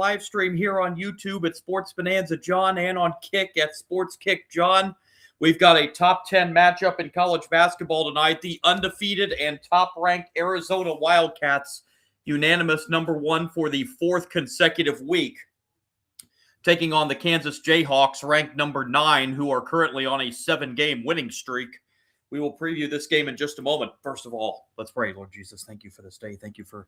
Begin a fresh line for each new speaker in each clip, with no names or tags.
live stream here on YouTube at Sports Bonanza John and on Kick at Sports Kick John. We've got a top 10 matchup in college basketball tonight. The undefeated and top-ranked Arizona Wildcats, unanimous number one for the fourth consecutive week, taking on the Kansas Jayhawks, ranked number 9, who are currently on a 7-game winning streak. We will preview this game in just a moment. First of all, let's pray. Lord Jesus, thank you for this day. Thank you for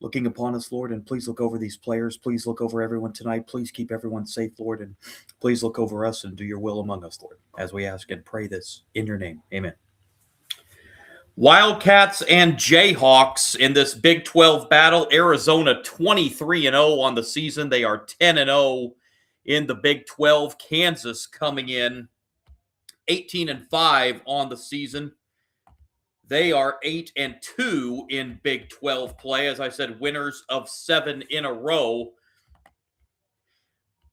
looking upon us, Lord, and please look over these players. Please look over everyone tonight. Please keep everyone safe, Lord, and please look over us and do your will among us, Lord, as we ask and pray this in your name. Amen. Wildcats and Jayhawks in this Big 12 battle. Arizona 23-0 on the season. They are 10-0 in the Big 12. Kansas coming in 18-5 on the season. They are 8-2 in Big 12 play. As I said, winners of 7 in a row.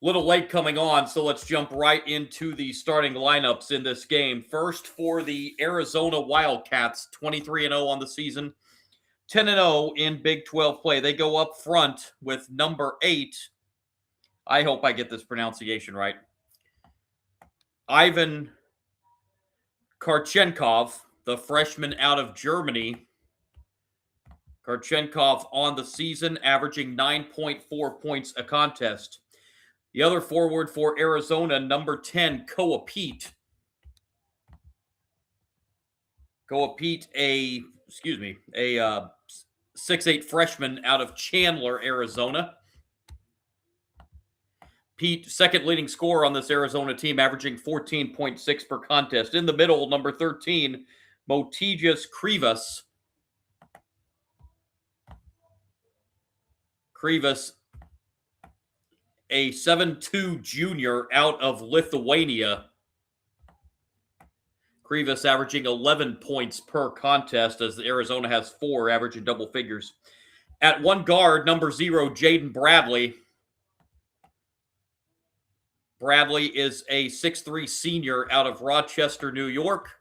Little late coming on, so let's jump right into the starting lineups in this game. First, for the Arizona Wildcats, 23-0 on the season, 10-0 in Big 12 play. They go up front with number 8. I hope I get this pronunciation right. Ivan Karchenkov, the freshman out of Germany. Karchenkov on the season, averaging 9.4 points a contest. The other forward for Arizona, number 10, Koa Pete. Koa Pete, a 6'8" freshman out of Chandler, Arizona. Pete, second leading scorer on this Arizona team, averaging 14.6 per contest. In the middle, number 13, Motijas Krivas. Krivas, a 7'2" junior out of Lithuania. Krivas averaging 11 points per contest, as Arizona has 4, averaging double figures. At one guard, number 0, Jaden Bradley. Bradley is a 6'3" senior out of Rochester, New York.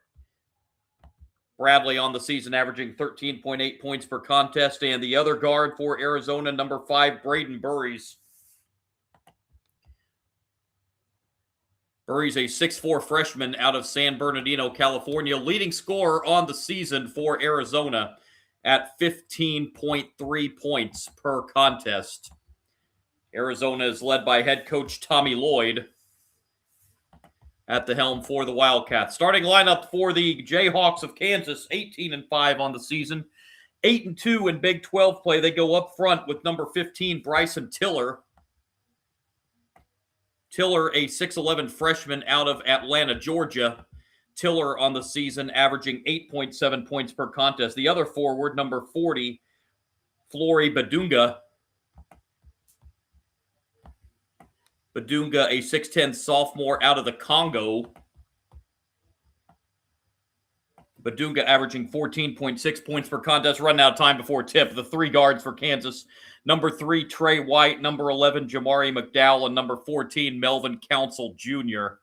Bradley on the season averaging 13.8 points per contest. And the other guard for Arizona, number 5, Braden Burries. Burries, a 6'4" freshman out of San Bernardino, California. Leading scorer on the season for Arizona at 15.3 points per contest. Arizona is led by head coach Tommy Lloyd at the helm for the Wildcats. Starting lineup for the Jayhawks of Kansas, 18-5 on the season. 8-2 in Big 12 play. They go up front with number 15, Bryson Tiller. Tiller, a 6'11" freshman out of Atlanta, Georgia. Tiller on the season averaging 8.7 points per contest. The other forward, number 40, Flory Badunga. Badunga, a 6'10" sophomore out of the Congo. Badunga averaging 14.6 points per contest. Running out of time before tip. The 3 guards for Kansas. Number 3, Trey White. Number 11, Jamari McDowell. And number 14, Melvin Council Jr.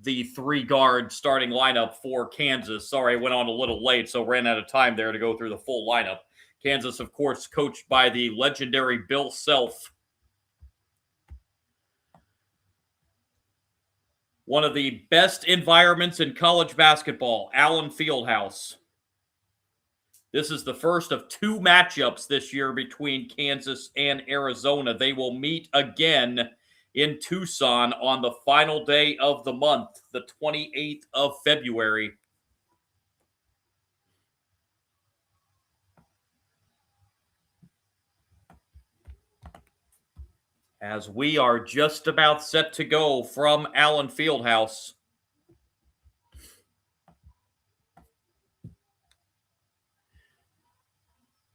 The 3 guard starting lineup for Kansas. Sorry, I went on a little late, so ran out of time there to go through the full lineup. Kansas, of course, coached by the legendary Bill Self. One of the best environments in college basketball, Allen Fieldhouse. This is the first of 2 matchups this year between Kansas and Arizona. They will meet again in Tucson on the final day of the month, the 28th of February. As we are just about set to go from Allen Fieldhouse.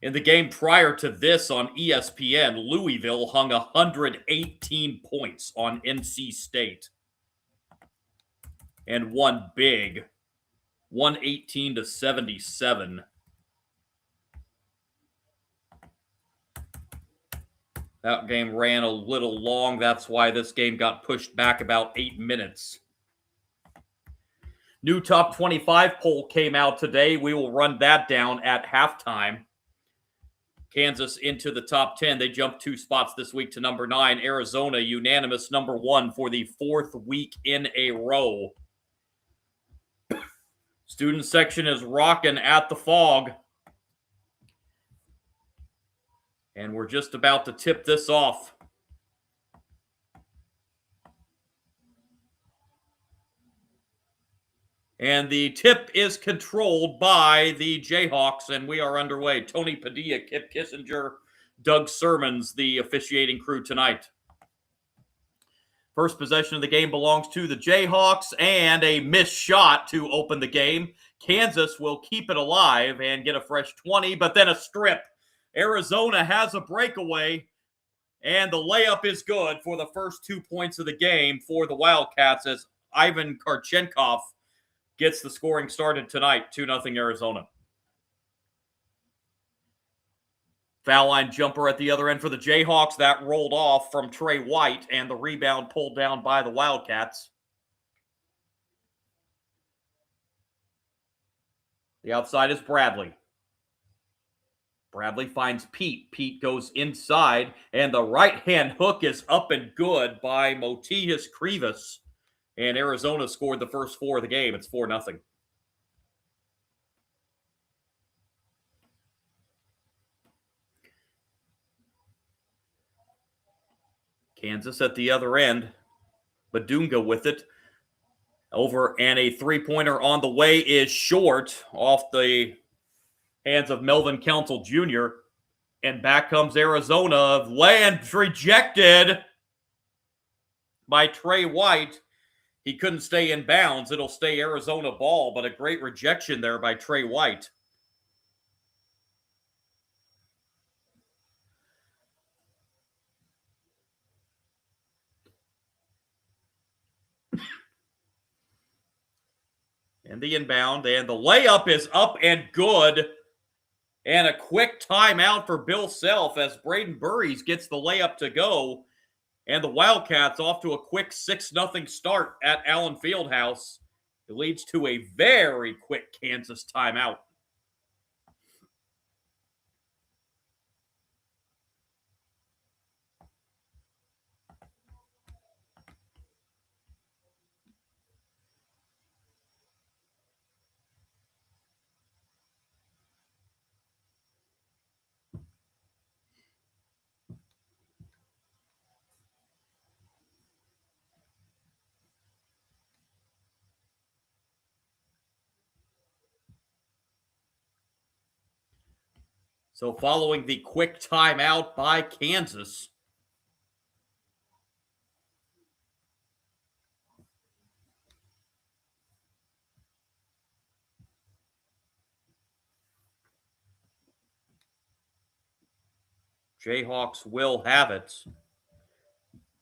In the game prior to this on ESPN, Louisville hung 118 points on NC State and won big, 118-77. That game ran a little long. That's why this game got pushed back about 8 minutes. New top 25 poll came out today. We will run that down at halftime. Kansas into the top 10. They jumped 2 spots this week to number 9. Arizona, unanimous number 1 for the 4th week in a row. Student section is rocking at the Fog. And we're just about to tip this off. And the tip is controlled by the Jayhawks, and we are underway. Tony Padilla, Kip Kissinger, Doug Sermons, the officiating crew tonight. First possession of the game belongs to the Jayhawks, and a missed shot to open the game. Kansas will keep it alive and get a fresh 20, but then a strip. Arizona has a breakaway, and the layup is good for the first 2 points of the game for the Wildcats as Ivan Karchenkov gets the scoring started tonight, 2-0 Arizona. Foul line jumper at the other end for the Jayhawks. That rolled off from Trey White, and the rebound pulled down by the Wildcats. The outside is Bradley. Bradley finds Pete. Pete goes inside, and the right-hand hook is up and good by Motijas Krivas. And Arizona scored the first 4 of the game. It's 4-0. Kansas at the other end. Badunga with it. Over, and a three-pointer on the way is short off the hands of Melvin Council Jr. And back comes Arizona. Land rejected by Trey White. He couldn't stay in bounds. It'll stay Arizona ball, but a great rejection there by Trey White. And the inbound, and the layup is up and good. And a quick timeout for Bill Self as Braden Burries gets the layup to go. And the Wildcats off to a quick 6-0 start at Allen Fieldhouse. It leads to a very quick Kansas timeout. So following the quick timeout by Kansas, Jayhawks will have it.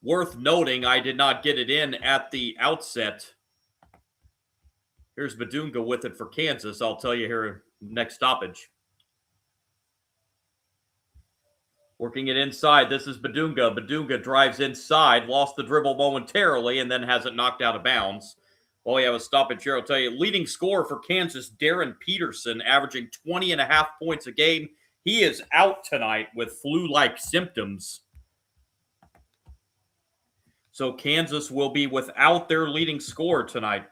Worth noting, I did not get it in at the outset. Here's Badunga with it for Kansas. I'll tell you here next stoppage. Working it inside. This is Badunga. Badunga drives inside, lost the dribble momentarily, and then has it knocked out of bounds. While we have a stoppage here, I'll tell you, leading scorer for Kansas, Darren Peterson, averaging 20.5 points a game. He is out tonight with flu-like symptoms. So Kansas will be without their leading scorer tonight.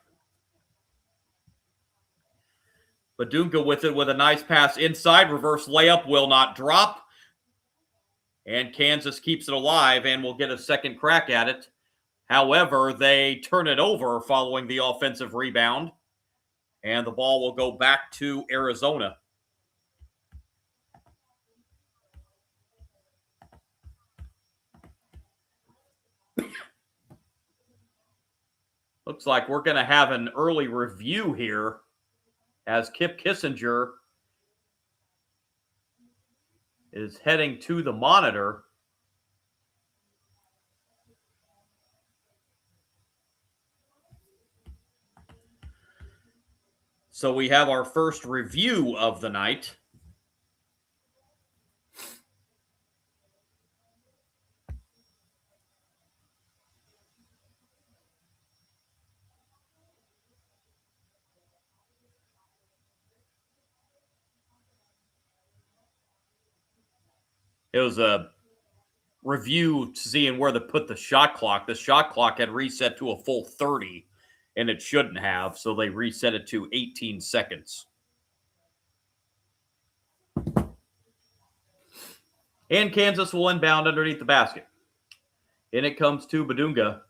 Badunga with it with a nice pass inside. Reverse layup will not drop. And Kansas keeps it alive and will get a second crack at it. However, they turn it over following the offensive rebound. And the ball will go back to Arizona. Looks like we're going to have an early review here as Kip Kissinger is heading to the monitor. So we have our first review of the night. It was a review seeing where to put the shot clock. The shot clock had reset to a full 30, and it shouldn't have, so they reset it to 18 seconds. And Kansas will inbound underneath the basket. In it comes to Badunga.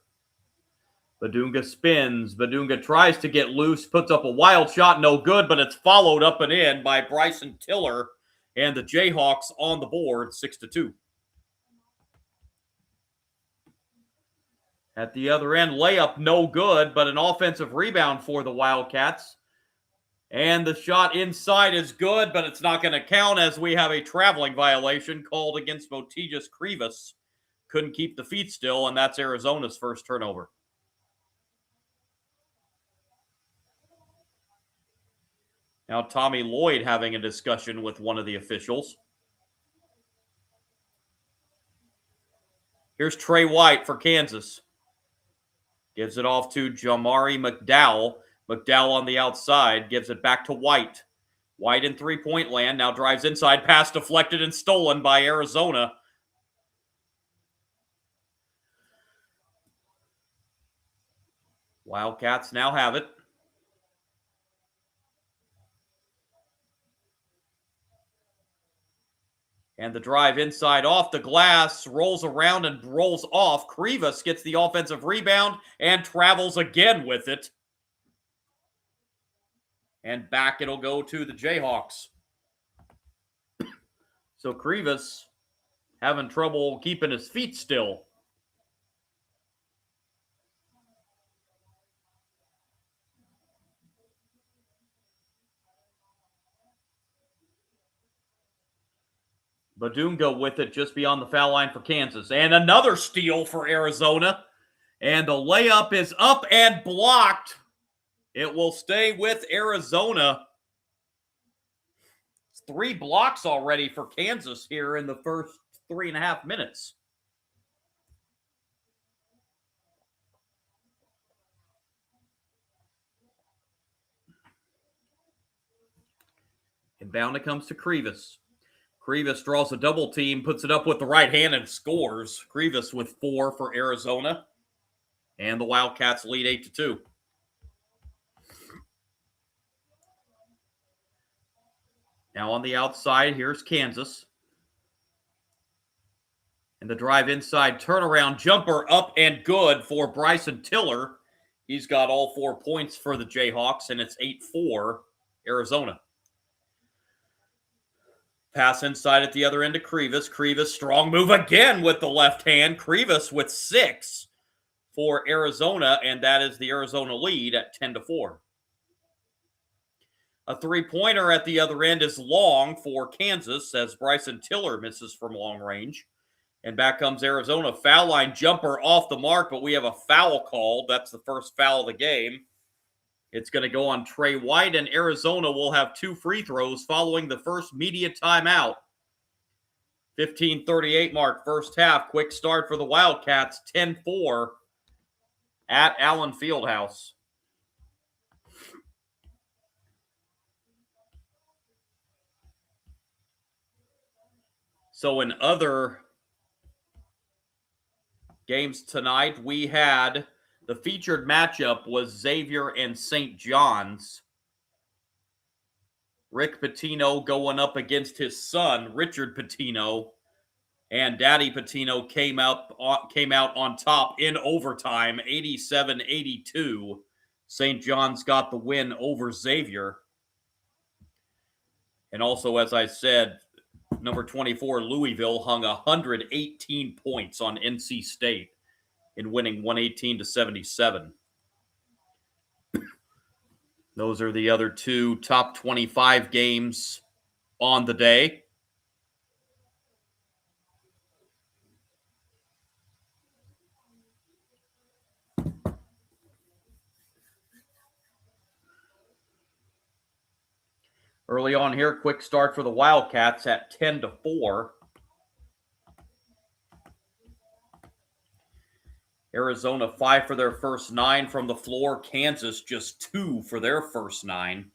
Badunga spins. Badunga tries to get loose, puts up a wild shot, no good, but it's followed up and in by Bryson Tiller, and the Jayhawks on the board, 6-2. At the other end, layup no good, but an offensive rebound for the Wildcats. And the shot inside is good, but it's not going to count as we have a traveling violation called against Motijas Krivas. Couldn't keep the feet still, and that's Arizona's first turnover. Now Tommy Lloyd having a discussion with one of the officials. Here's Trey White for Kansas. Gives it off to Jamari McDowell. McDowell on the outside gives it back to White. White in three-point land. Now drives inside. Pass deflected and stolen by Arizona. Wildcats now have it. And the drive inside off the glass, rolls around and rolls off. Krivas gets the offensive rebound and travels again with it. And back it'll go to the Jayhawks. So Krivas having trouble keeping his feet still. Badunga with it just beyond the foul line for Kansas. And another steal for Arizona. And the layup is up and blocked. It will stay with Arizona. It's 3 blocks already for Kansas here in the first 3.5 minutes. Inbound it comes to Krivas. Krivas draws a double team, puts it up with the right hand and scores. Krivas with 4 for Arizona. And the Wildcats lead 8-2. Now on the outside, here's Kansas. And the drive inside, turnaround jumper up and good for Bryson Tiller. He's got all 4 points for the Jayhawks, and it's 8-4 Arizona. Pass inside at the other end to Krivas. Krivas, strong move again with the left hand. Krivas with 6 for Arizona, and that is the Arizona lead at 10-4. A three-pointer at the other end is long for Kansas as Bryson Tiller misses from long range. And back comes Arizona. Foul line jumper off the mark, but we have a foul called. That's the first foul of the game. It's going to go on Trey White, and Arizona will have 2 free throws following the first media timeout. 15:38 mark, first half. Quick start for the Wildcats, 10-4 at Allen Fieldhouse. So in other games tonight, we had the featured matchup was Xavier and St. John's. Rick Pitino going up against his son, Richard Pitino. And Daddy Pitino came out on top in overtime, 87-82. St. John's got the win over Xavier. And also, as I said, number 24, Louisville, hung 118 points on NC State in winning 118-77. Those are the other 2 top 25 games on the day. Early on here, quick start for the Wildcats at 10-4. Arizona 5 for their first 9 from the floor. Kansas just 2 for their first 9.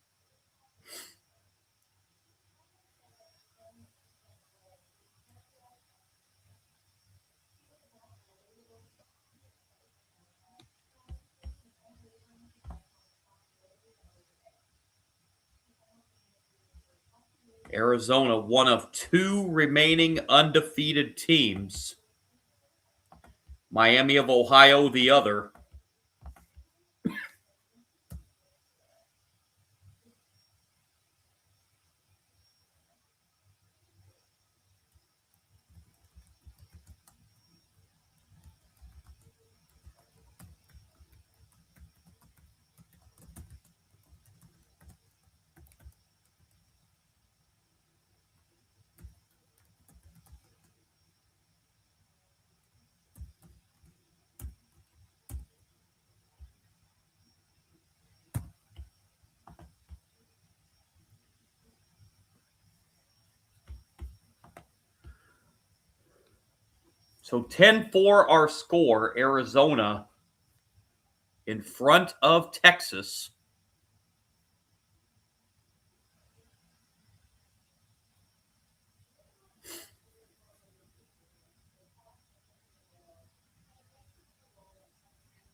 Arizona, one of two remaining undefeated teams. Miami of Ohio, the other. So 10-4 our score. Arizona in front of Texas.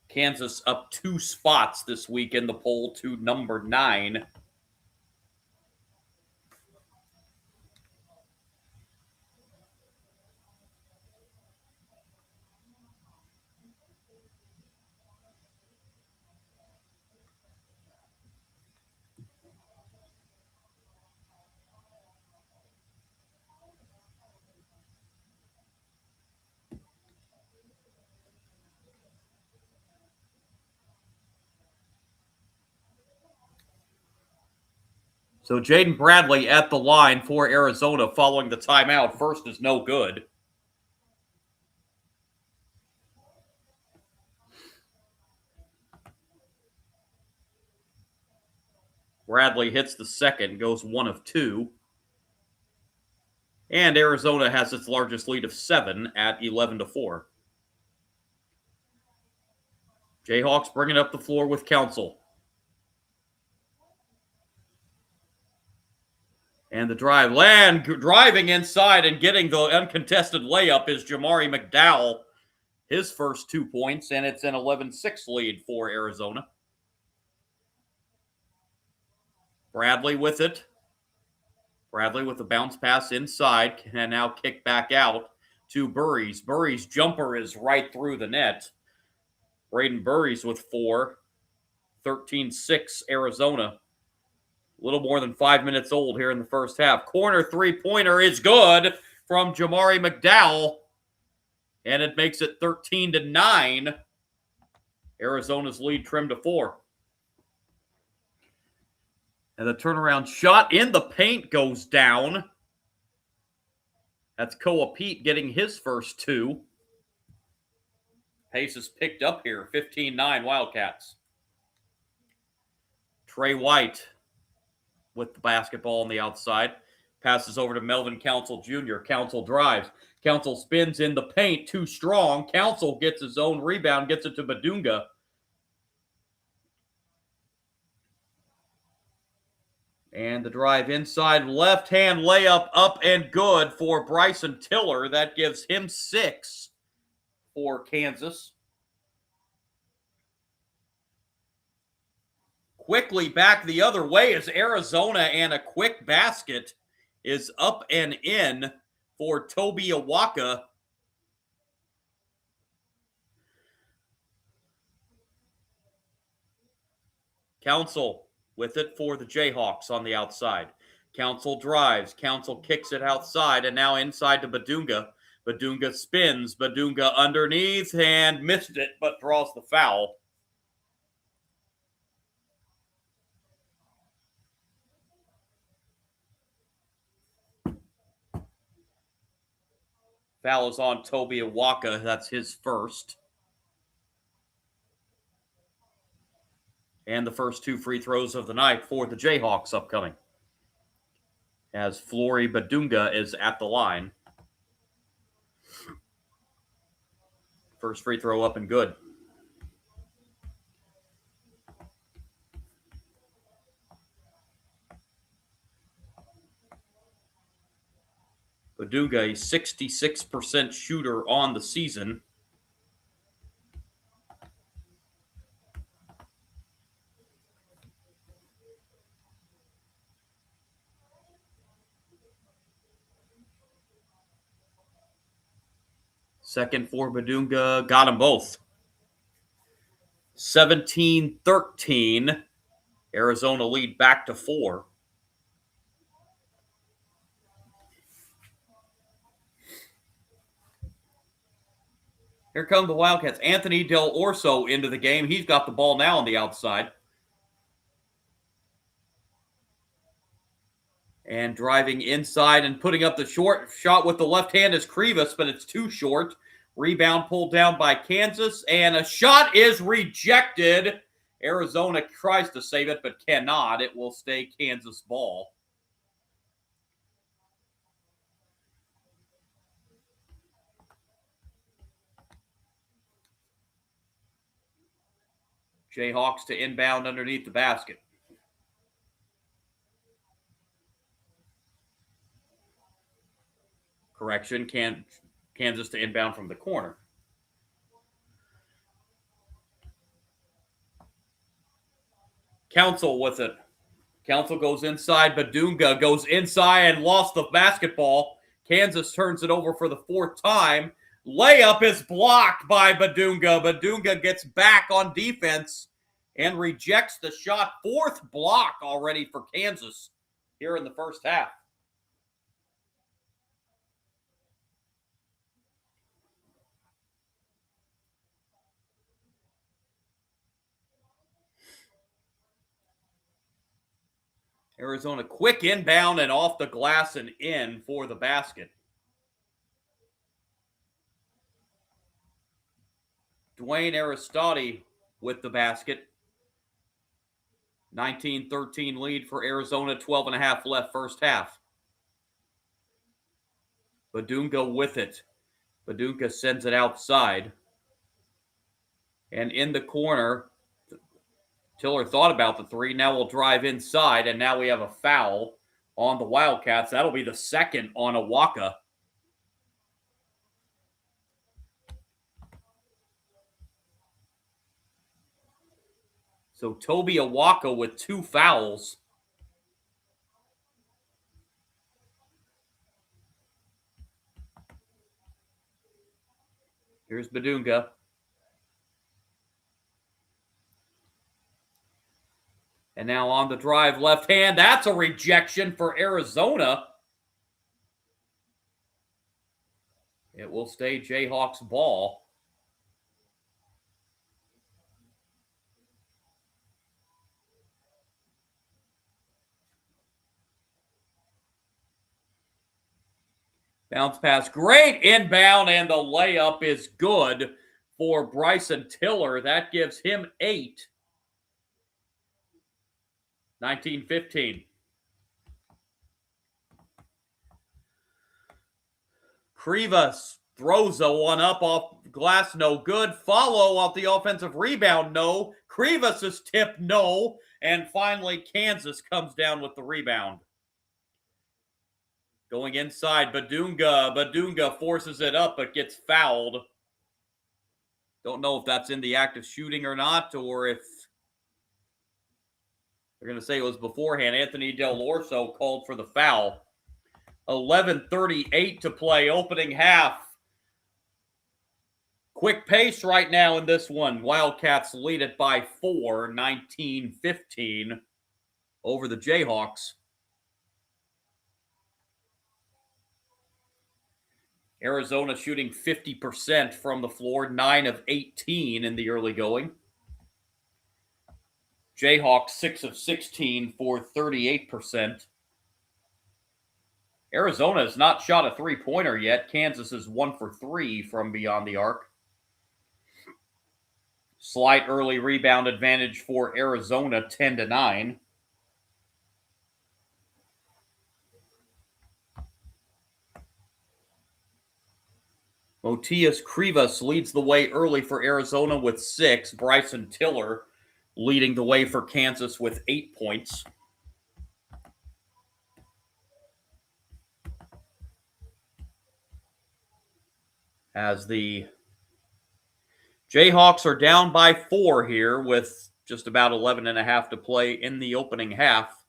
Kansas up 2 spots this week in the poll to number 9. So Jaden Bradley at the line for Arizona following the timeout. First is no good. Bradley hits the second, goes 1 of 2. And Arizona has its largest lead of 7 at 11-4. Jayhawks bringing up the floor with Council. And the driving inside and getting the uncontested layup is Jamari McDowell. His first 2 points, and it's an 11-6 lead for Arizona. Bradley with it. Bradley with the bounce pass inside, can now kick back out to Burries. Burries' jumper is right through the net. Braden Burries with 4. 13-6 Arizona. A little more than 5 minutes old here in the first half. Corner three-pointer is good from Jamari McDowell. And it makes it 13-9. Arizona's lead trimmed to 4. And the turnaround shot in the paint goes down. That's Koa Pete getting his first 2. Pace is picked up here, 15-9 Wildcats. Trey White with the basketball on the outside. Passes over to Melvin Council Jr. Council drives. Council spins in the paint, too strong. Council gets his own rebound, gets it to Badunga. And the drive inside, left-hand layup up and good for Bryson Tiller. That gives him 6 for Kansas. Quickly back the other way is Arizona, and a quick basket is up and in for Toby Awaka. Council with it for the Jayhawks on the outside. Council drives. Council kicks it outside, and now inside to Badunga. Badunga spins. Badunga underneath and missed it, but draws the foul. Foul is on Toby Awaka. That's his first. And the first 2 free throws of the night for the Jayhawks upcoming. As Flory Badunga is at the line. First free throw up and good. Badunga, a 66% shooter on the season. Second for Badunga. Got them both. 17-13. Arizona lead back to 4. Here come the Wildcats. Anthony Del Orso into the game. He's got the ball now on the outside. And driving inside and putting up the short shot with the left hand is Krivas, but it's too short. Rebound pulled down by Kansas, and a shot is rejected. Arizona tries to save it, but cannot. It will stay Kansas ball. Jayhawks to inbound underneath the basket. Correction, Kansas to inbound from the corner. Council with it. Council goes inside. Badunga goes inside and lost the basketball. Kansas turns it over for the 4th time. Layup is blocked by Badunga. Badunga gets back on defense and rejects the shot. 4th block already for Kansas here in the first half. Arizona quick inbound and off the glass and in for the basket. Dwayne Aristoti with the basket. 19-13 lead for Arizona, 12.5 left first half. Badunga with it. Badunga sends it outside. And in the corner, Tiller thought about the 3. Now we'll drive inside, and now we have a foul on the Wildcats. That'll be the 2nd on Awaka. So Toby Awaka with 2 fouls. Here's Badunga. And now on the drive, left hand. That's a rejection for Arizona. It will stay Jayhawks ball. Bounce pass, great inbound, and the layup is good for Bryson Tiller. That gives him 8. 19-15. Krivas throws a one up off glass, no good. Follow off the offensive rebound, no. Krivas' tip, no. And finally, Kansas comes down with the rebound. Going inside, Badunga. Badunga forces it up, but gets fouled. Don't know if that's in the act of shooting or not, or if they're going to say it was beforehand. Anthony Del Orso called for the foul. 11:38 to play, opening half. Quick pace right now in this one. Wildcats lead it by 4, 19-15 over the Jayhawks. Arizona shooting 50% from the floor, 9 of 18 in the early going. Jayhawks 6 of 16 for 38%. Arizona has not shot a 3-pointer yet. Kansas is 1 for 3 from beyond the arc. Slight early rebound advantage for Arizona, 10-9. Motias Krivas leads the way early for Arizona with 6. Bryson Tiller leading the way for Kansas with 8 points. As the Jayhawks are down by 4 here with just about 11.5 to play in the opening half.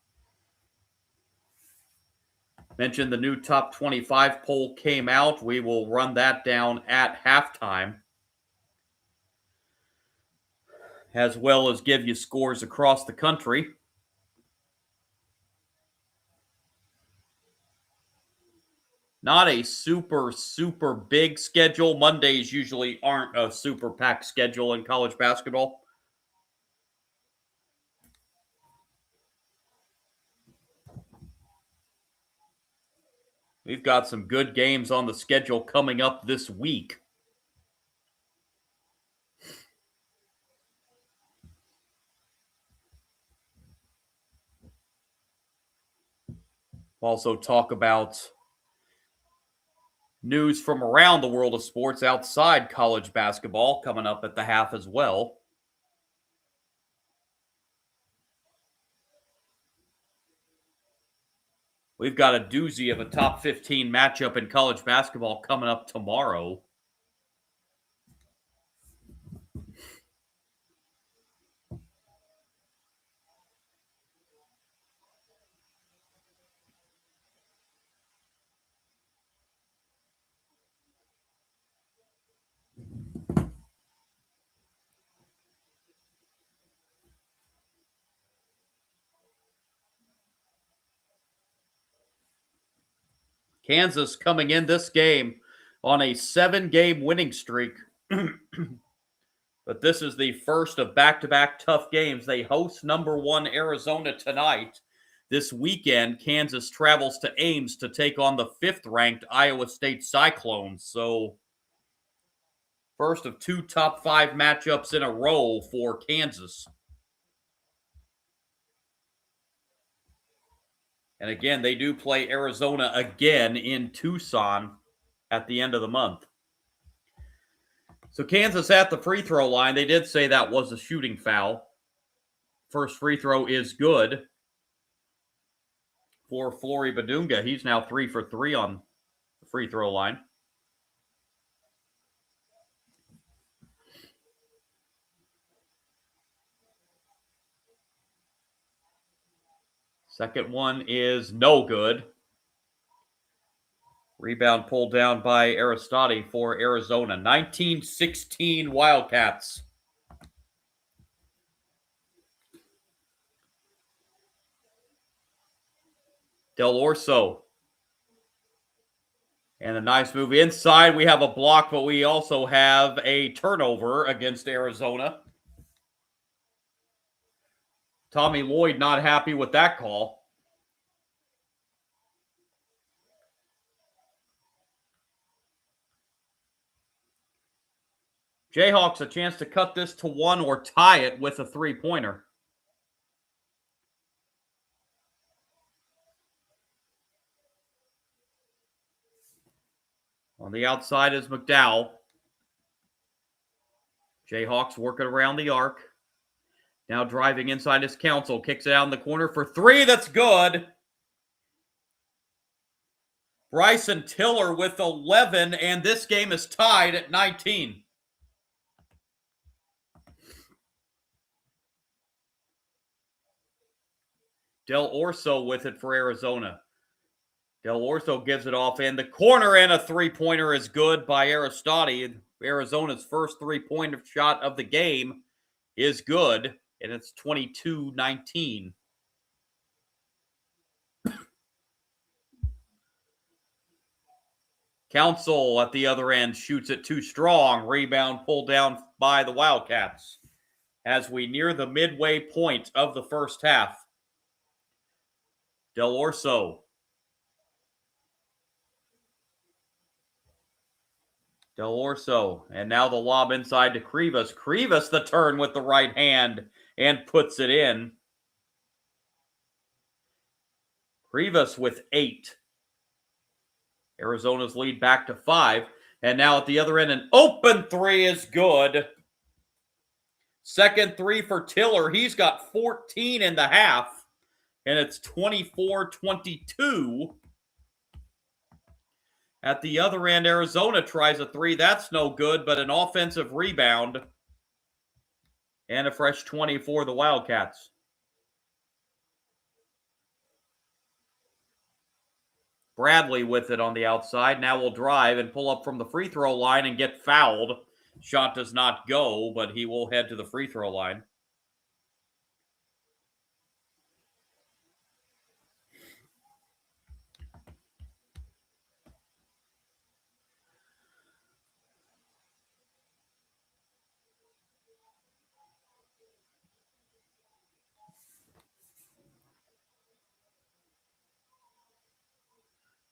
Mentioned the new top 25 poll came out. We will run that down at halftime, as well as give you scores across the country. Not a super big schedule. Mondays usually aren't a super packed schedule in college basketball. We've got some good games on the schedule coming up this week. We'll also talk about news from around the world of sports outside college basketball coming up at the half as well. We've got a doozy of a top 15 matchup in college basketball coming up tomorrow. Kansas coming in this game on a 7-game winning streak. But this is the first of back-to-back tough games. They host number 1 Arizona tonight. This weekend, Kansas travels to Ames to take on the 5th-ranked Iowa State Cyclones. So, first of 2 top 5 matchups in a row for Kansas. And again, they do play Arizona again in Tucson at the end of the month. So Kansas at the free throw line. They did say that was a shooting foul. First free throw is good for Flory Badunga. He's now 3 for 3 on the free throw line. Second one is no good. Rebound pulled down by Aristoti for Arizona. 19-16 Wildcats. Del Orso. And a nice move inside. We have a block, but we also have a turnover against Arizona. Tommy Lloyd not happy with that call. Jayhawks a chance to cut this to 1 or tie it with a three-pointer. On the outside is McDowell. Jayhawks working around the arc. Now driving inside his Council. Kicks it out in the corner for 3. That's good. Bryson Tiller with 11, and this game is tied at 19. Del Orso with it for Arizona. Del Orso gives it off in the corner, and a three-pointer is good by Aristoti. Arizona's first three-pointer shot of the game is good, and it's 22-19. Council at the other end shoots it too strong. Rebound pulled down by the Wildcats as we near the midway point of the first half. Del Orso. Del Orso. And now the lob inside to Krivas. Krivas the turn with the right hand and puts it in. Krivas with 8. Arizona's lead back to 5. And now at the other end, an open 3 is good. Second 3 for Tiller. He's got 14 in the half. And it's 24-22. At the other end, Arizona tries a 3. That's no good, but an offensive rebound. And a fresh 20 for the Wildcats. Bradley with it on the outside. Now will drive and pull up from the free throw line and get fouled. Shot does not go, but he will head to the free throw line.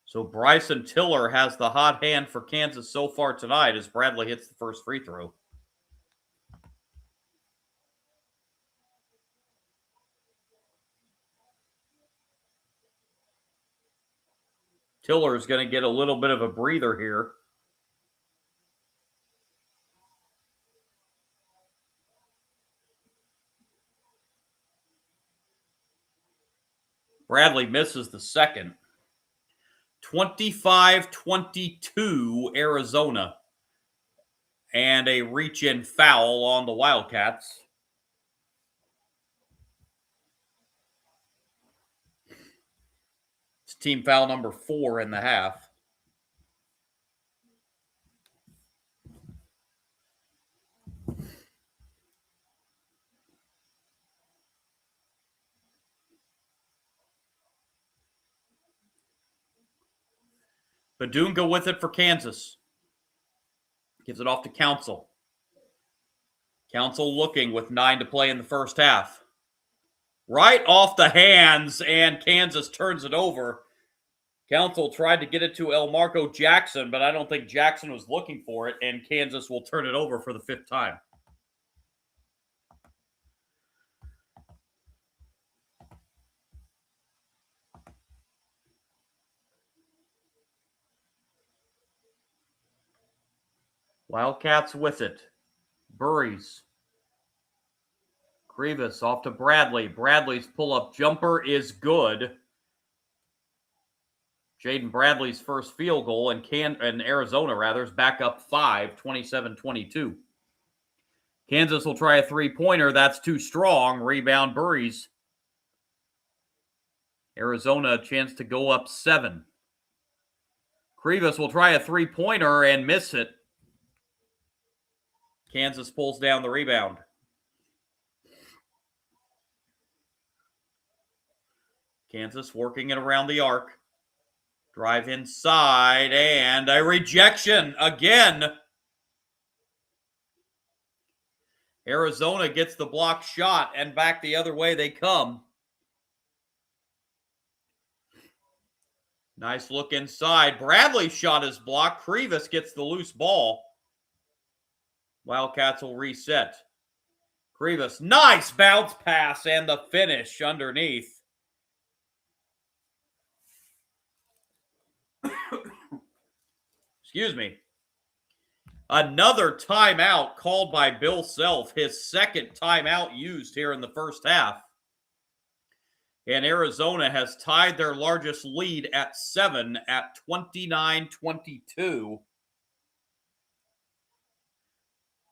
So Bryson Tiller has the hot hand for Kansas so far tonight as Bradley hits the first free throw. Tiller is going to get a little bit of a breather here. Bradley misses the second. 25-22 Arizona. And a reach-in foul on the Wildcats. It's team foul number 4 in the half. Badunga with it for Kansas. Gives it off to Council. Council looking with 9 to play in the first half. Right off the hands, and Kansas turns it over. Council tried to get it to Elmarco Jackson, but I don't think Jackson was looking for it, and Kansas will turn it over for the 5th time. Wildcats with it. Burries. Krivas off to Bradley. Bradley's pull-up jumper is good. Jaden Bradley's first field goal, and Arizona, is back up 5, 27-22. Kansas will try a three-pointer. That's too strong. Rebound Burries. Arizona a chance to go up 7. Krivas will try a three-pointer and miss it. Kansas pulls down the rebound. Kansas working it around the arc. Drive inside, and a rejection again. Arizona gets the block shot, and back the other way they come. Nice look inside. Bradley shot his block. Krivas gets the loose ball. Wildcats will reset. Krivas, nice bounce pass, and the finish underneath. Excuse me. Another timeout called by Bill Self, his second timeout used here in the first half. And Arizona has tied their largest lead at 7 at 29-22.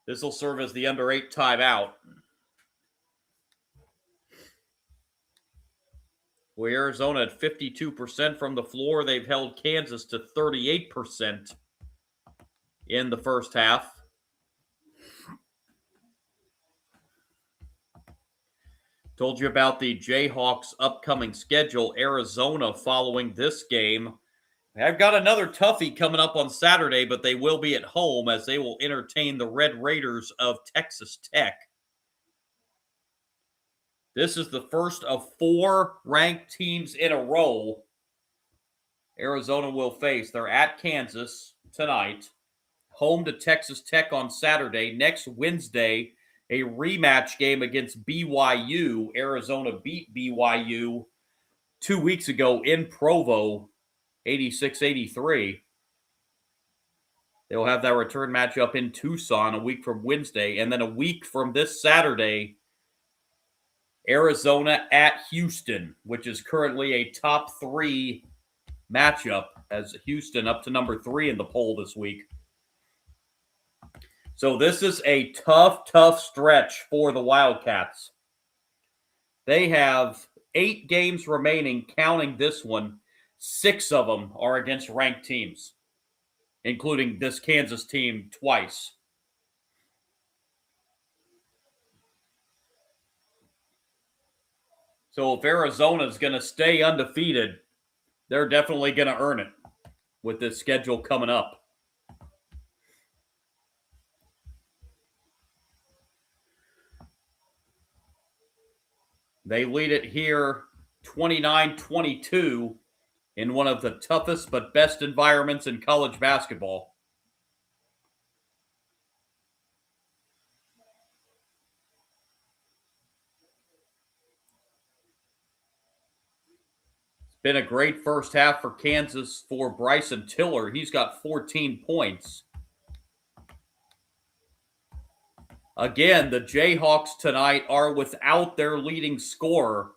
This will serve as the under 8 timeout. With Arizona at 52% from the floor, they've held Kansas to 38% in the first half. Told you about the Jayhawks' upcoming schedule. Arizona following this game. I've got another toughie coming up on Saturday, but they will be at home as they will entertain the Red Raiders of Texas Tech. This is the first of 4 ranked teams in a row Arizona will face. They're at Kansas tonight, home to Texas Tech on Saturday. Next Wednesday, a rematch game against BYU. Arizona beat BYU 2 weeks ago in Provo, 86-83. They will have that return matchup in Tucson a week from Wednesday. And then a week from this Saturday, Arizona at Houston, which is currently a top 3 matchup, as Houston up to number 3 in the poll this week. So this is a tough stretch for the Wildcats. They have 8 games remaining, counting this one. 6 of them are against ranked teams, including this Kansas team twice. So if Arizona is going to stay undefeated, they're definitely going to earn it with this schedule coming up. They lead it here 29-22 in one of the toughest but best environments in college basketball. It's been a great first half for Kansas for Bryson Tiller. He's got 14 points. Again, the Jayhawks tonight are without their leading scorer,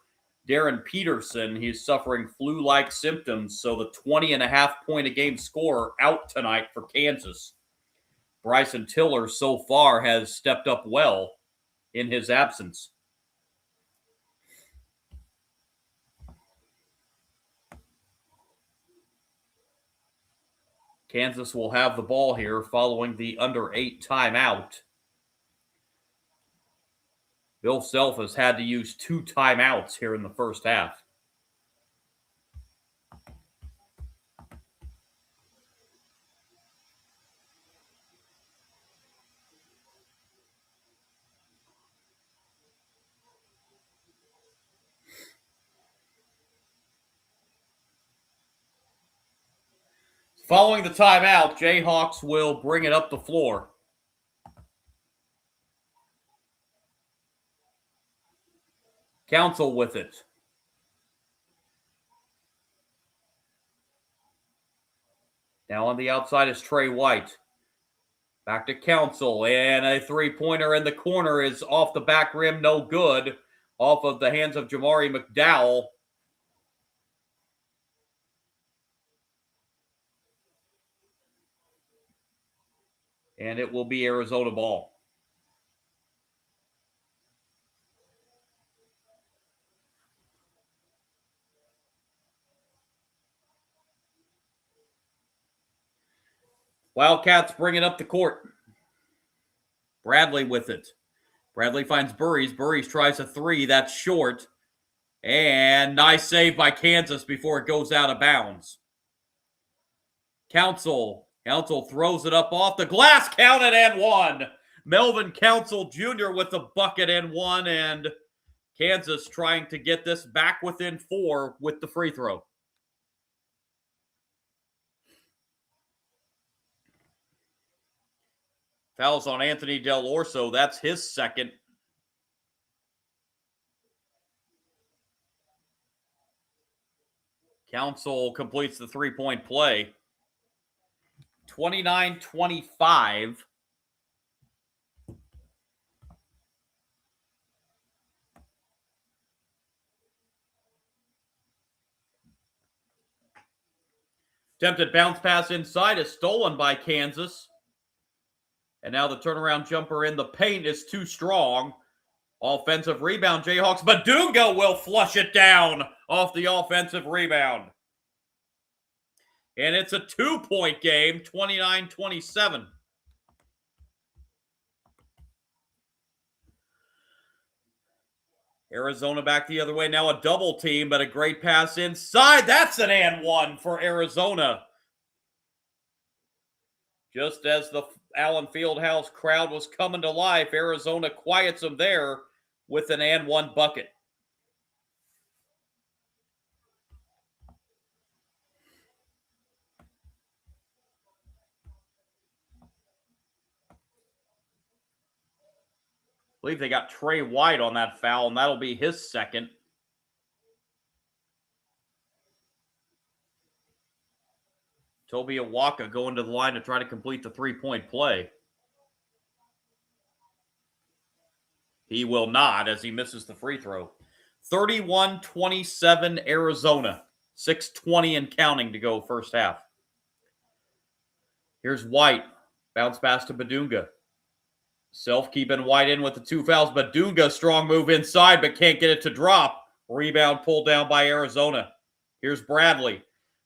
Darren Peterson. He's suffering flu-like symptoms, so the 20.5-point-a-game scorer out tonight for Kansas. Bryson Tiller so far has stepped up well in his absence. Kansas will have the ball here following the under-8 timeout. Bill Self has had to use 2 timeouts here in the first half. Following the timeout, Jayhawks will bring it up the floor. Council with it. Now on the outside is Trey White. Back to Council, and a three-pointer in the corner is off the back rim, no good. Off of the hands of Jamari McDowell. And it will be Arizona ball. Wildcats bring it up the court. Bradley with it. Bradley finds Burries. Burries tries a 3. That's short. And nice save by Kansas before it goes out of bounds. Council throws it up off the glass. Counted and one. Melvin Council Jr. with the bucket and one. And Kansas trying to get this back within 4 with the free throw. Fouls on Anthony Del Orso. That's his second. Council completes the three-point play. 29-25. Attempted bounce pass inside is stolen by Kansas. And now the turnaround jumper in the paint is too strong. Offensive rebound, Jayhawks. Badunga will flush it down off the offensive rebound. And it's a 2-point game, 29-27. Arizona back the other way. Now a double team, but a great pass inside. That's an and one for Arizona. Just as the Allen Fieldhouse crowd was coming to life, Arizona quiets them there with an and one bucket. I believe they got Trey White on that foul, and that'll be his second. Toby Awaka going to the line to try to complete the three-point play. He will not as he misses the free throw. 31-27 Arizona. 6:20 and counting to go first half. Here's White. Bounce pass to Badunga. Self keeping White in with the 2 fouls. Badunga, strong move inside, but can't get it to drop. Rebound pulled down by Arizona. Here's Bradley.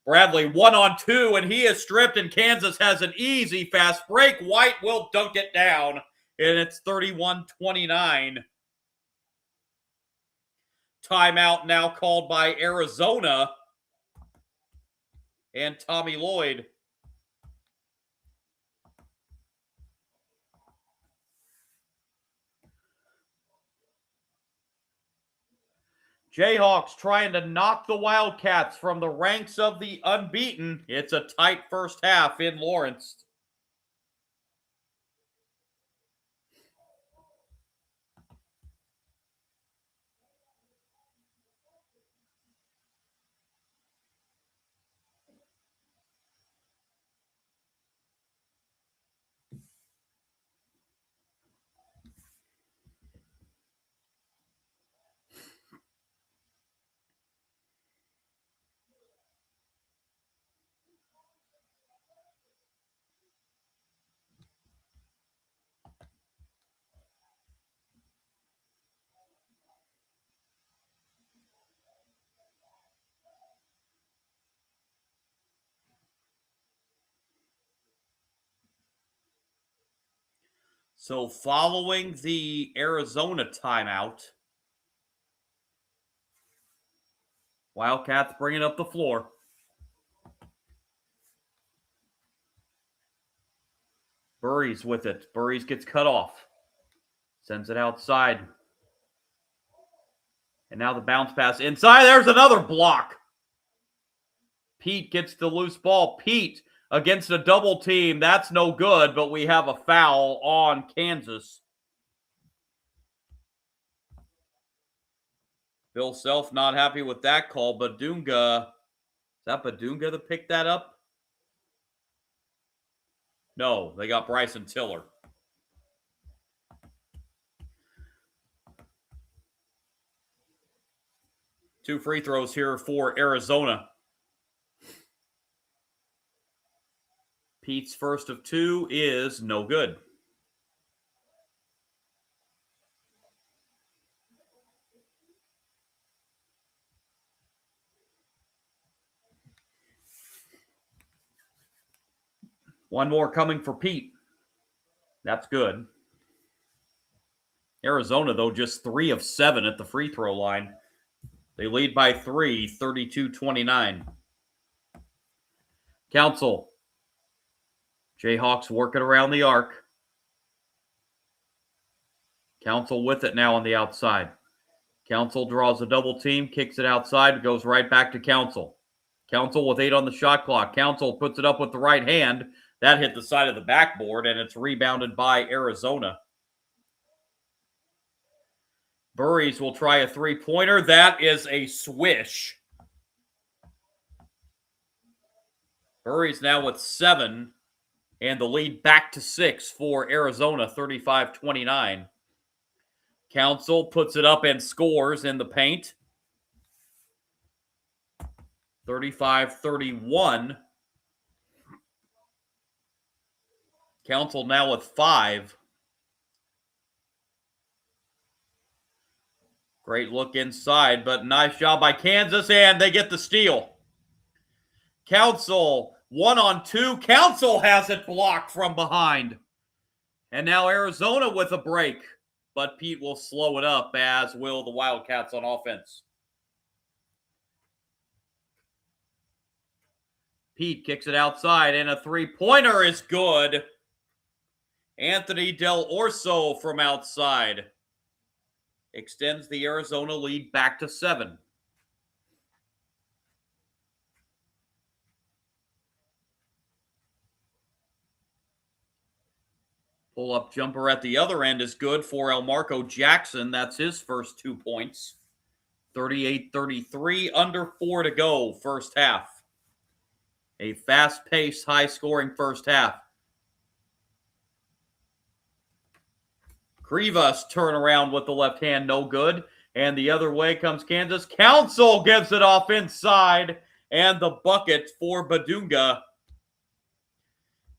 Bradley 1-on-2, and he is stripped, and Kansas has an easy fast break. White will dunk it down, and it's 31-29. Timeout now called by Arizona and Tommy Lloyd. Jayhawks trying to knock the Wildcats from the ranks of the unbeaten. It's a tight first half in Lawrence. So following the Arizona timeout, Wildcats bringing up the floor. Burries with it. Burries gets cut off. Sends it outside. And now the bounce pass inside. There's another block. Pete gets the loose ball. Pete against a double team. That's no good, but we have a foul on Kansas. Bill Self not happy with that call. Badunga. Is that Badunga that picked that up? No, they got Bryson Tiller. Two free throws here for Arizona. Pete's first of two is no good. One more coming for Pete. That's good. Arizona, though, just 3 of 7 at the free throw line. They lead by 3, 32-29. Council. Jayhawks working around the arc. Council with it now on the outside. Council draws a double team, kicks it outside, goes right back to Council. Council with 8 on the shot clock. Council puts it up with the right hand. That hit the side of the backboard, and it's rebounded by Arizona. Burries will try a three-pointer. That is a swish. Burries now with 7, and the lead back to 6 for Arizona, 35-29. Council puts it up and scores in the paint. 35-31. Council now with 5. Great look inside, but nice job by Kansas, and they get the steal. Council, 1-on-2. Council has it blocked from behind. And now Arizona with a break, but Pete will slow it up, as will the Wildcats on offense. Pete kicks it outside, and a three-pointer is good. Anthony Del Orso from outside extends the Arizona lead back to 7. Pull-up jumper at the other end is good for Elmarco Jackson. That's his first 2 points. 38-33, under 4 to go, first half. A fast-paced, high-scoring first half. Krivas turnaround with the left hand, no good. And the other way comes Kansas. Council gives it off inside. And the bucket for Badunga.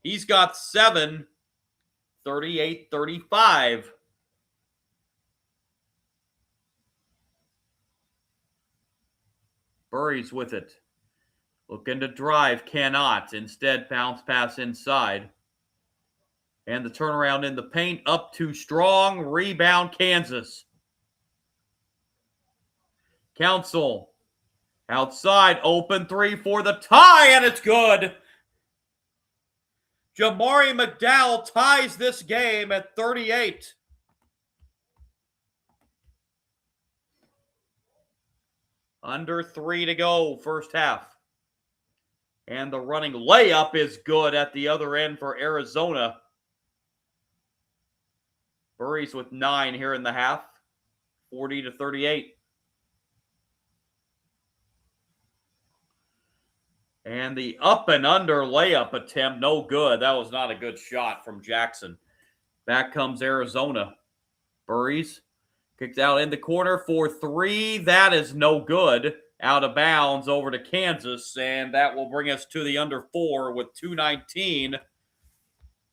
He's got 7, 38-35. Burries with it. Looking to drive, cannot. Instead, bounce pass inside. And the turnaround in the paint, up too strong. Rebound, Kansas. Council. Outside, open three for the tie, and it's good. Jamari McDowell ties this game at 38. Under 3 to go, first half. And the running layup is good at the other end for Arizona. Burries with 9 here in the half, 40-38. And the up and under layup attempt, no good. That was not a good shot from Jackson. Back comes Arizona. Burries kicked out in the corner for 3. That is no good. Out of bounds over to Kansas, and that will bring us to the under 4 with 2:19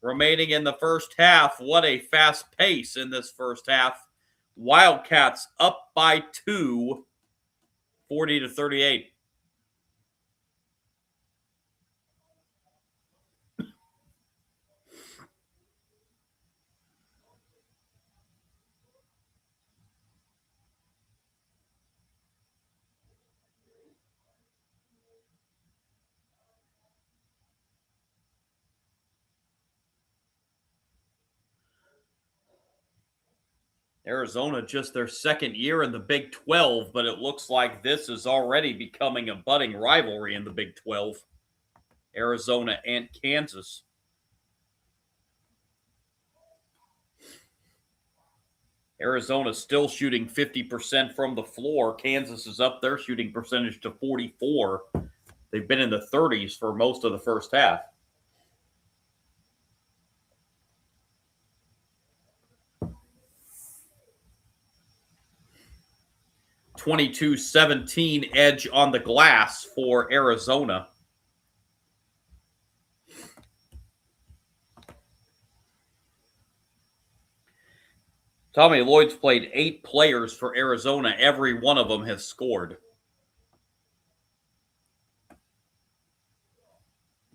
remaining in the first half. What a fast pace in this first half. Wildcats up by 2, 40-38. Arizona just their second year in the Big 12, but it looks like this is already becoming a budding rivalry in the Big 12. Arizona and Kansas. Arizona still shooting 50% from the floor. Kansas is up their shooting percentage to 44. They've been in the 30s for most of the first half. 22-17 edge on the glass for Arizona. Tommy Lloyd's played 8 players for Arizona. Every one of them has scored.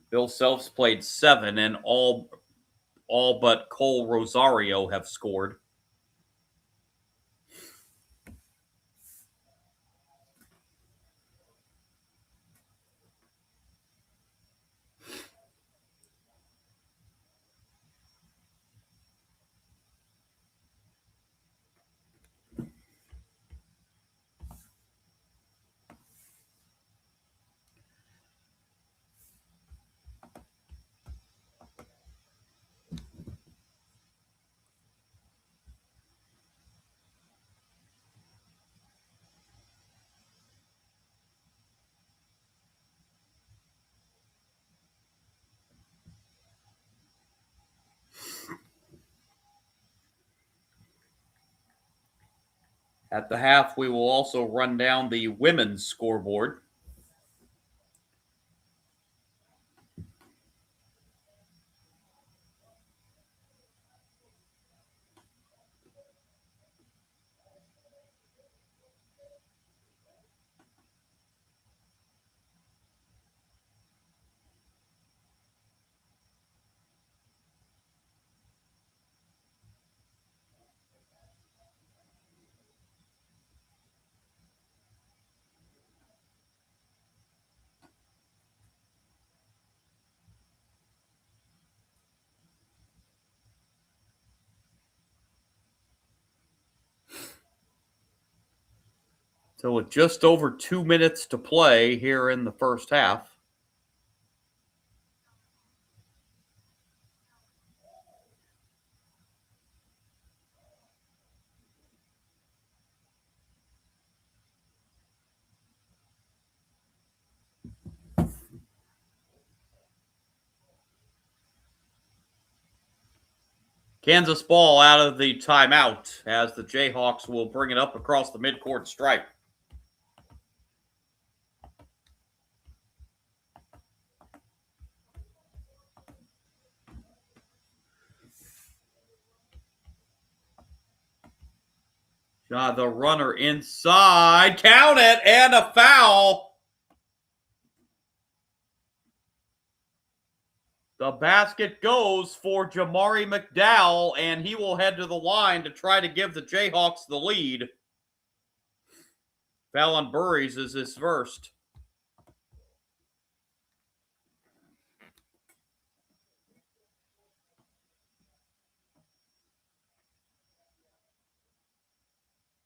Bill Self's played 7, and all but Cole Rosario have scored. At the half, we will also run down the women's scoreboard. So with just over 2 minutes to play here in the first half. Kansas ball out of the timeout as the Jayhawks will bring it up across the midcourt stripe. The runner inside, count it, and a foul. The basket goes for Jamari McDowell, and he will head to the line to try to give the Jayhawks the lead. Foul on Burries is his first.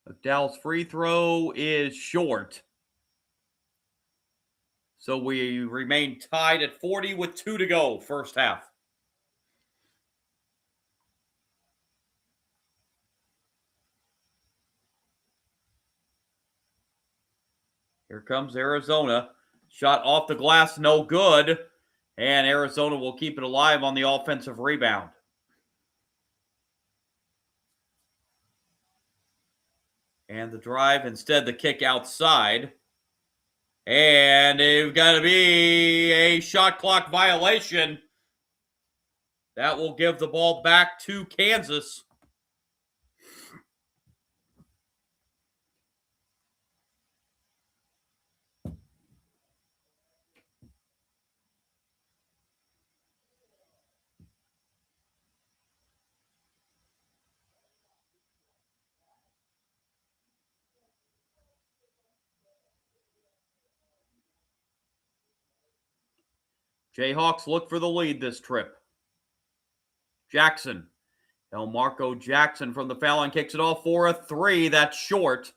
McDowell's free throw is short. So we remain tied at 40 with 2 to go, first half. Here comes Arizona. Shot off the glass, no good. And Arizona will keep it alive on the offensive rebound. And the drive, instead the kick outside. And it's got to be a shot clock violation. That will give the ball back to Kansas. Jayhawks look for the lead this trip. Jackson. Elmarco Jackson from the foul line kicks it off for a three. That's short.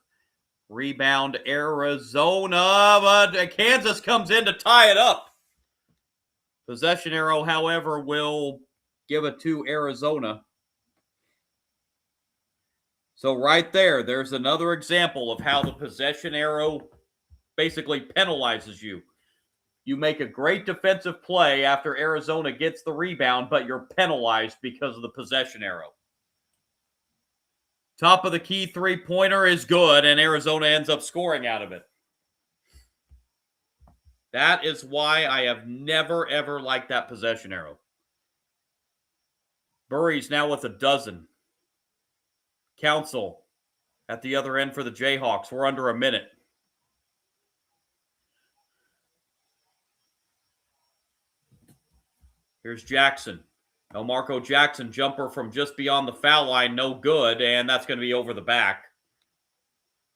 Rebound Arizona, but Kansas comes in to tie it up. Possession arrow, however, will give it to Arizona. So right there's another example of how the possession arrow basically penalizes you. You make a great defensive play after Arizona gets the rebound, but you're penalized because of the possession arrow. Top of the key three-pointer is good, and Arizona ends up scoring out of it. That is why I have never, ever liked that possession arrow. Burries now with a dozen. Council at the other end for the Jayhawks. We're under a minute. Here's Jackson. Elmarco Jackson, jumper from just beyond the foul line, no good, and that's going to be over the back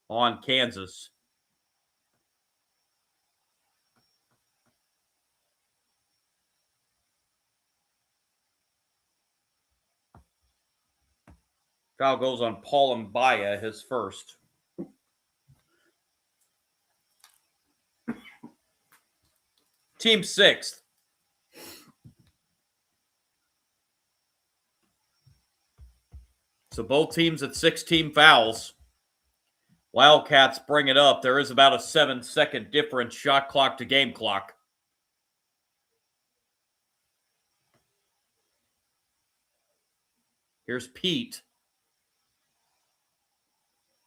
on Kansas. Foul goes on Paul Mbaya, his first. Team sixth. So both teams at 16 fouls. Wildcats bring it up. There is about a 7-second difference, shot clock to game clock. Here's Pete.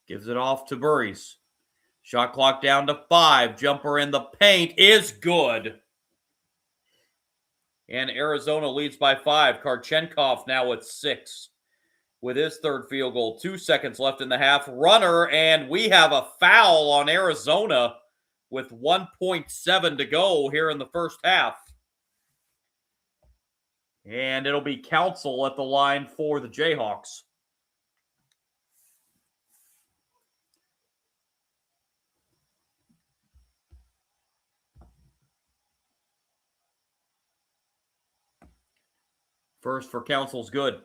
Gives it off to Burries. Shot clock down to 5. Jumper in the paint is good. And Arizona leads by 5. Karchenkov now at 6. With his third field goal. 2 seconds left in the half. Runner, and we have a foul on Arizona with 1.7 to go here in the first half. And it'll be Council at the line for the Jayhawks. First for Council's good.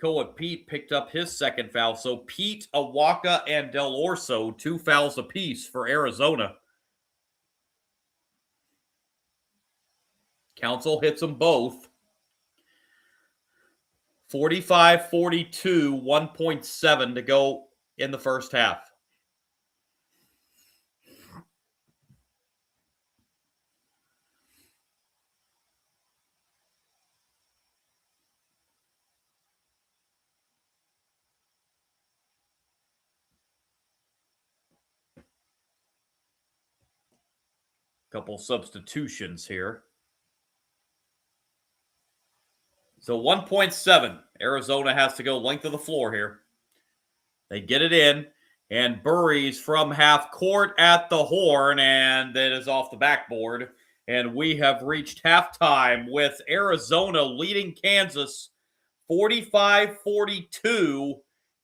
Koa Pete picked up his second foul. So Pete, Awaka, and Del Orso, 2 fouls apiece for Arizona. Council hits them both. 45-42, 1.7 to go in the first half. Couple substitutions here. So 1.7. Arizona has to go length of the floor here. They get it in. And Burries from half court at the horn. And that is off the backboard. And we have reached halftime with Arizona leading Kansas 45-42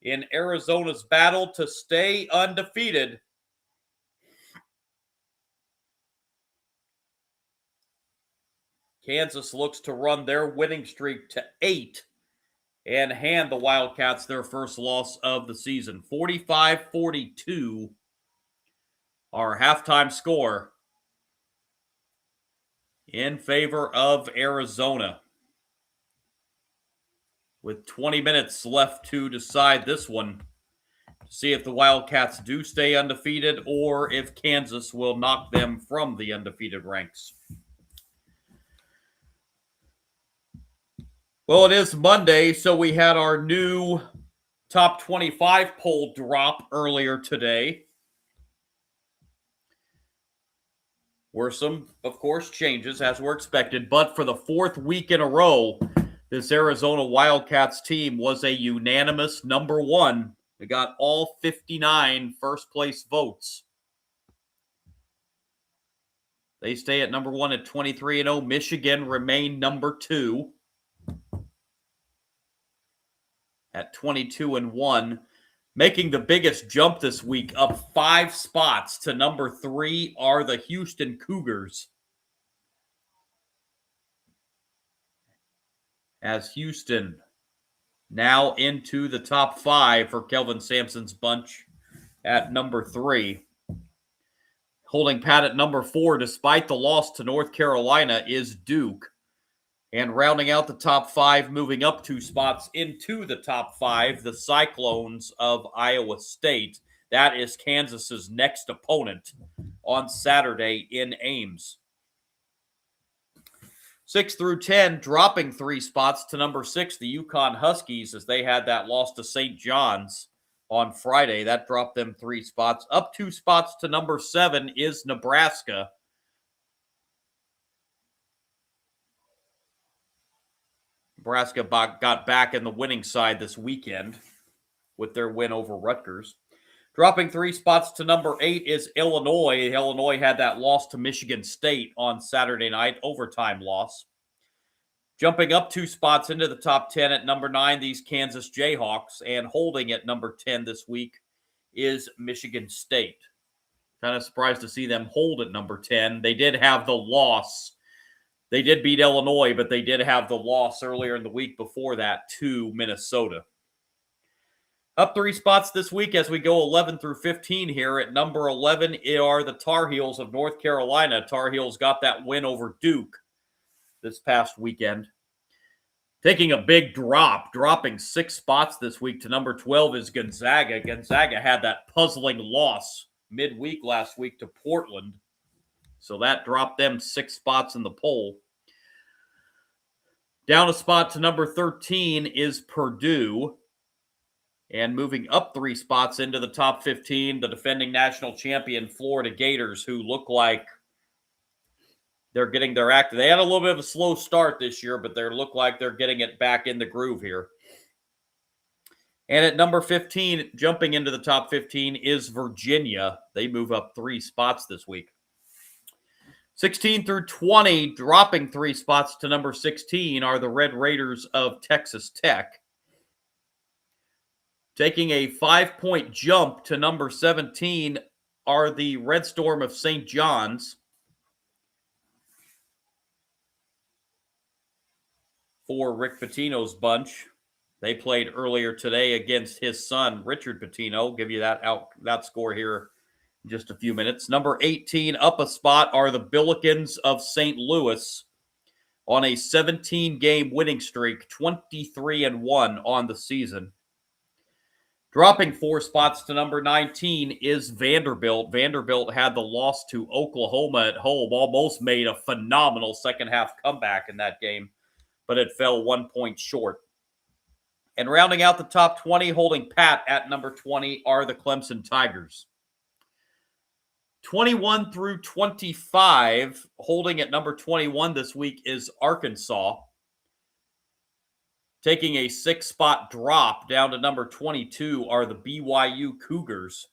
in Arizona's battle to stay undefeated. Kansas looks to run their winning streak to 8 and hand the Wildcats their first loss of the season. 45-42, our halftime score in favor of Arizona. With 20 minutes left to decide this one, to see if the Wildcats do stay undefeated or if Kansas will knock them from the undefeated ranks. Well, it is Monday, so we had our new top 25 poll drop earlier today. Were some, of course, changes as were expected, but for the fourth week in a row, this Arizona Wildcats team was a unanimous number one. They got all 59 first place votes. They stay at number one at 23-0. Michigan remain number two at 22-1. Making the biggest jump this week, up 5 spots to number 3, are the Houston Cougars. As Houston now into the top 5 for Kelvin Sampson's bunch at number 3. Holding pat at number 4, despite the loss to North Carolina, is Duke. And rounding out the top 5, moving up 2 spots into the top 5, the Cyclones of Iowa State. That is Kansas's next opponent on Saturday in Ames. 6 through 10, dropping 3 spots to number 6, the UConn Huskies, as they had that loss to St. John's on Friday. That dropped them 3 spots. Up 2 spots to number 7 is Nebraska. Nebraska got back in the winning side this weekend with their win over Rutgers. Dropping 3 spots to number 8 is Illinois. Illinois had that loss to Michigan State on Saturday night, overtime loss. Jumping up 2 spots into the top 10 at number 9, these Kansas Jayhawks, and holding at number 10 this week is Michigan State. Kind of surprised to see them hold at number 10. They did have the loss. They did beat Illinois, but they did have the loss earlier in the week before that to Minnesota. Up 3 spots this week as we go 11 through 15 here. At number 11 are the Tar Heels of North Carolina. Tar Heels got that win over Duke this past weekend. Taking a big drop, dropping 6 spots this week to number 12 is Gonzaga. Gonzaga had that puzzling loss midweek last week to Portland. So that dropped them 6 spots in the poll. Down a spot to number 13 is Purdue. And moving up 3 spots into the top 15, the defending national champion Florida Gators, who look like they're getting their act. They had a little bit of a slow start this year, but they look like they're getting it back in the groove here. And at number 15, jumping into the top 15, is Virginia. They move up 3 spots this week. 16 through 20, dropping 3 spots to number 16, are the Red Raiders of Texas Tech. Taking a 5-point jump to number 17 are the Red Storm of St. John's. For Rick Pitino's bunch. They played earlier today against his son, Richard Pitino. Give you that score here in just a few minutes. Number 18, up a spot, are the Billikens of St. Louis on a 17-game winning streak, 23-1 on the season. Dropping 4 spots to number 19 is Vanderbilt. Vanderbilt had the loss to Oklahoma at home, almost made a phenomenal second-half comeback in that game, but it fell 1 point short. And rounding out the top 20, holding pat at number 20, are the Clemson Tigers. 21 through 25, holding at number 21 this week is Arkansas. Taking a 6-spot drop down to number 22 are the BYU Cougars.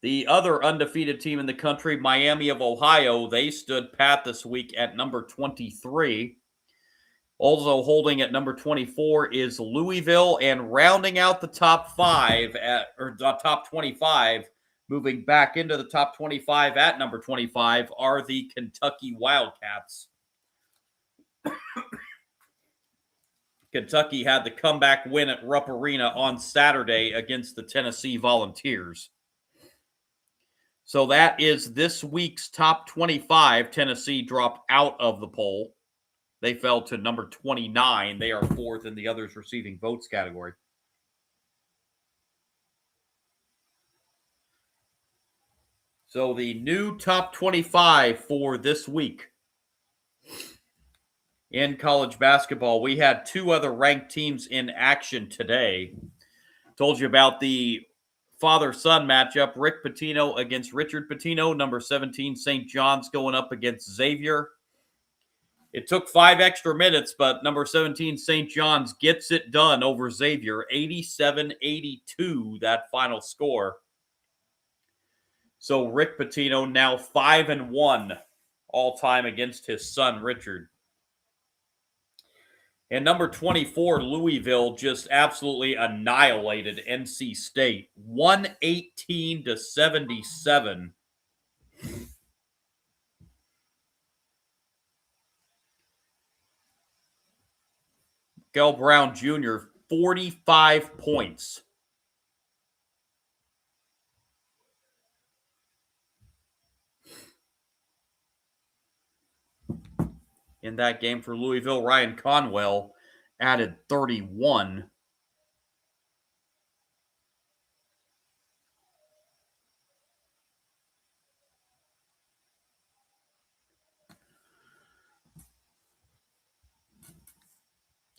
The other undefeated team in the country, Miami of Ohio, they stood pat this week at number 23. Also holding at number 24 is Louisville, and rounding out the top 5 or the top 25, moving back into the top 25 at number 25 are the Kentucky Wildcats. Kentucky had the comeback win at Rupp Arena on Saturday against the Tennessee Volunteers. So that is this week's top 25. Tennessee dropped out of the poll. They fell to number 29. They are fourth in the others receiving votes category. So the new top 25 for this week in college basketball. We had two other ranked teams in action today. Told you about the father-son matchup. Rick Pitino against Richard Pitino. Number 17, St. John's going up against Xavier. It took 5 extra minutes, but number 17, St. John's gets it done over Xavier. 87-82, that final score. So Rick Pitino now 5-1 all-time against his son, Richard. And number 24, Louisville, just absolutely annihilated NC State. 118-77. Miguel Brown Jr., 45 points. In that game for Louisville, Ryan Conwell added 31.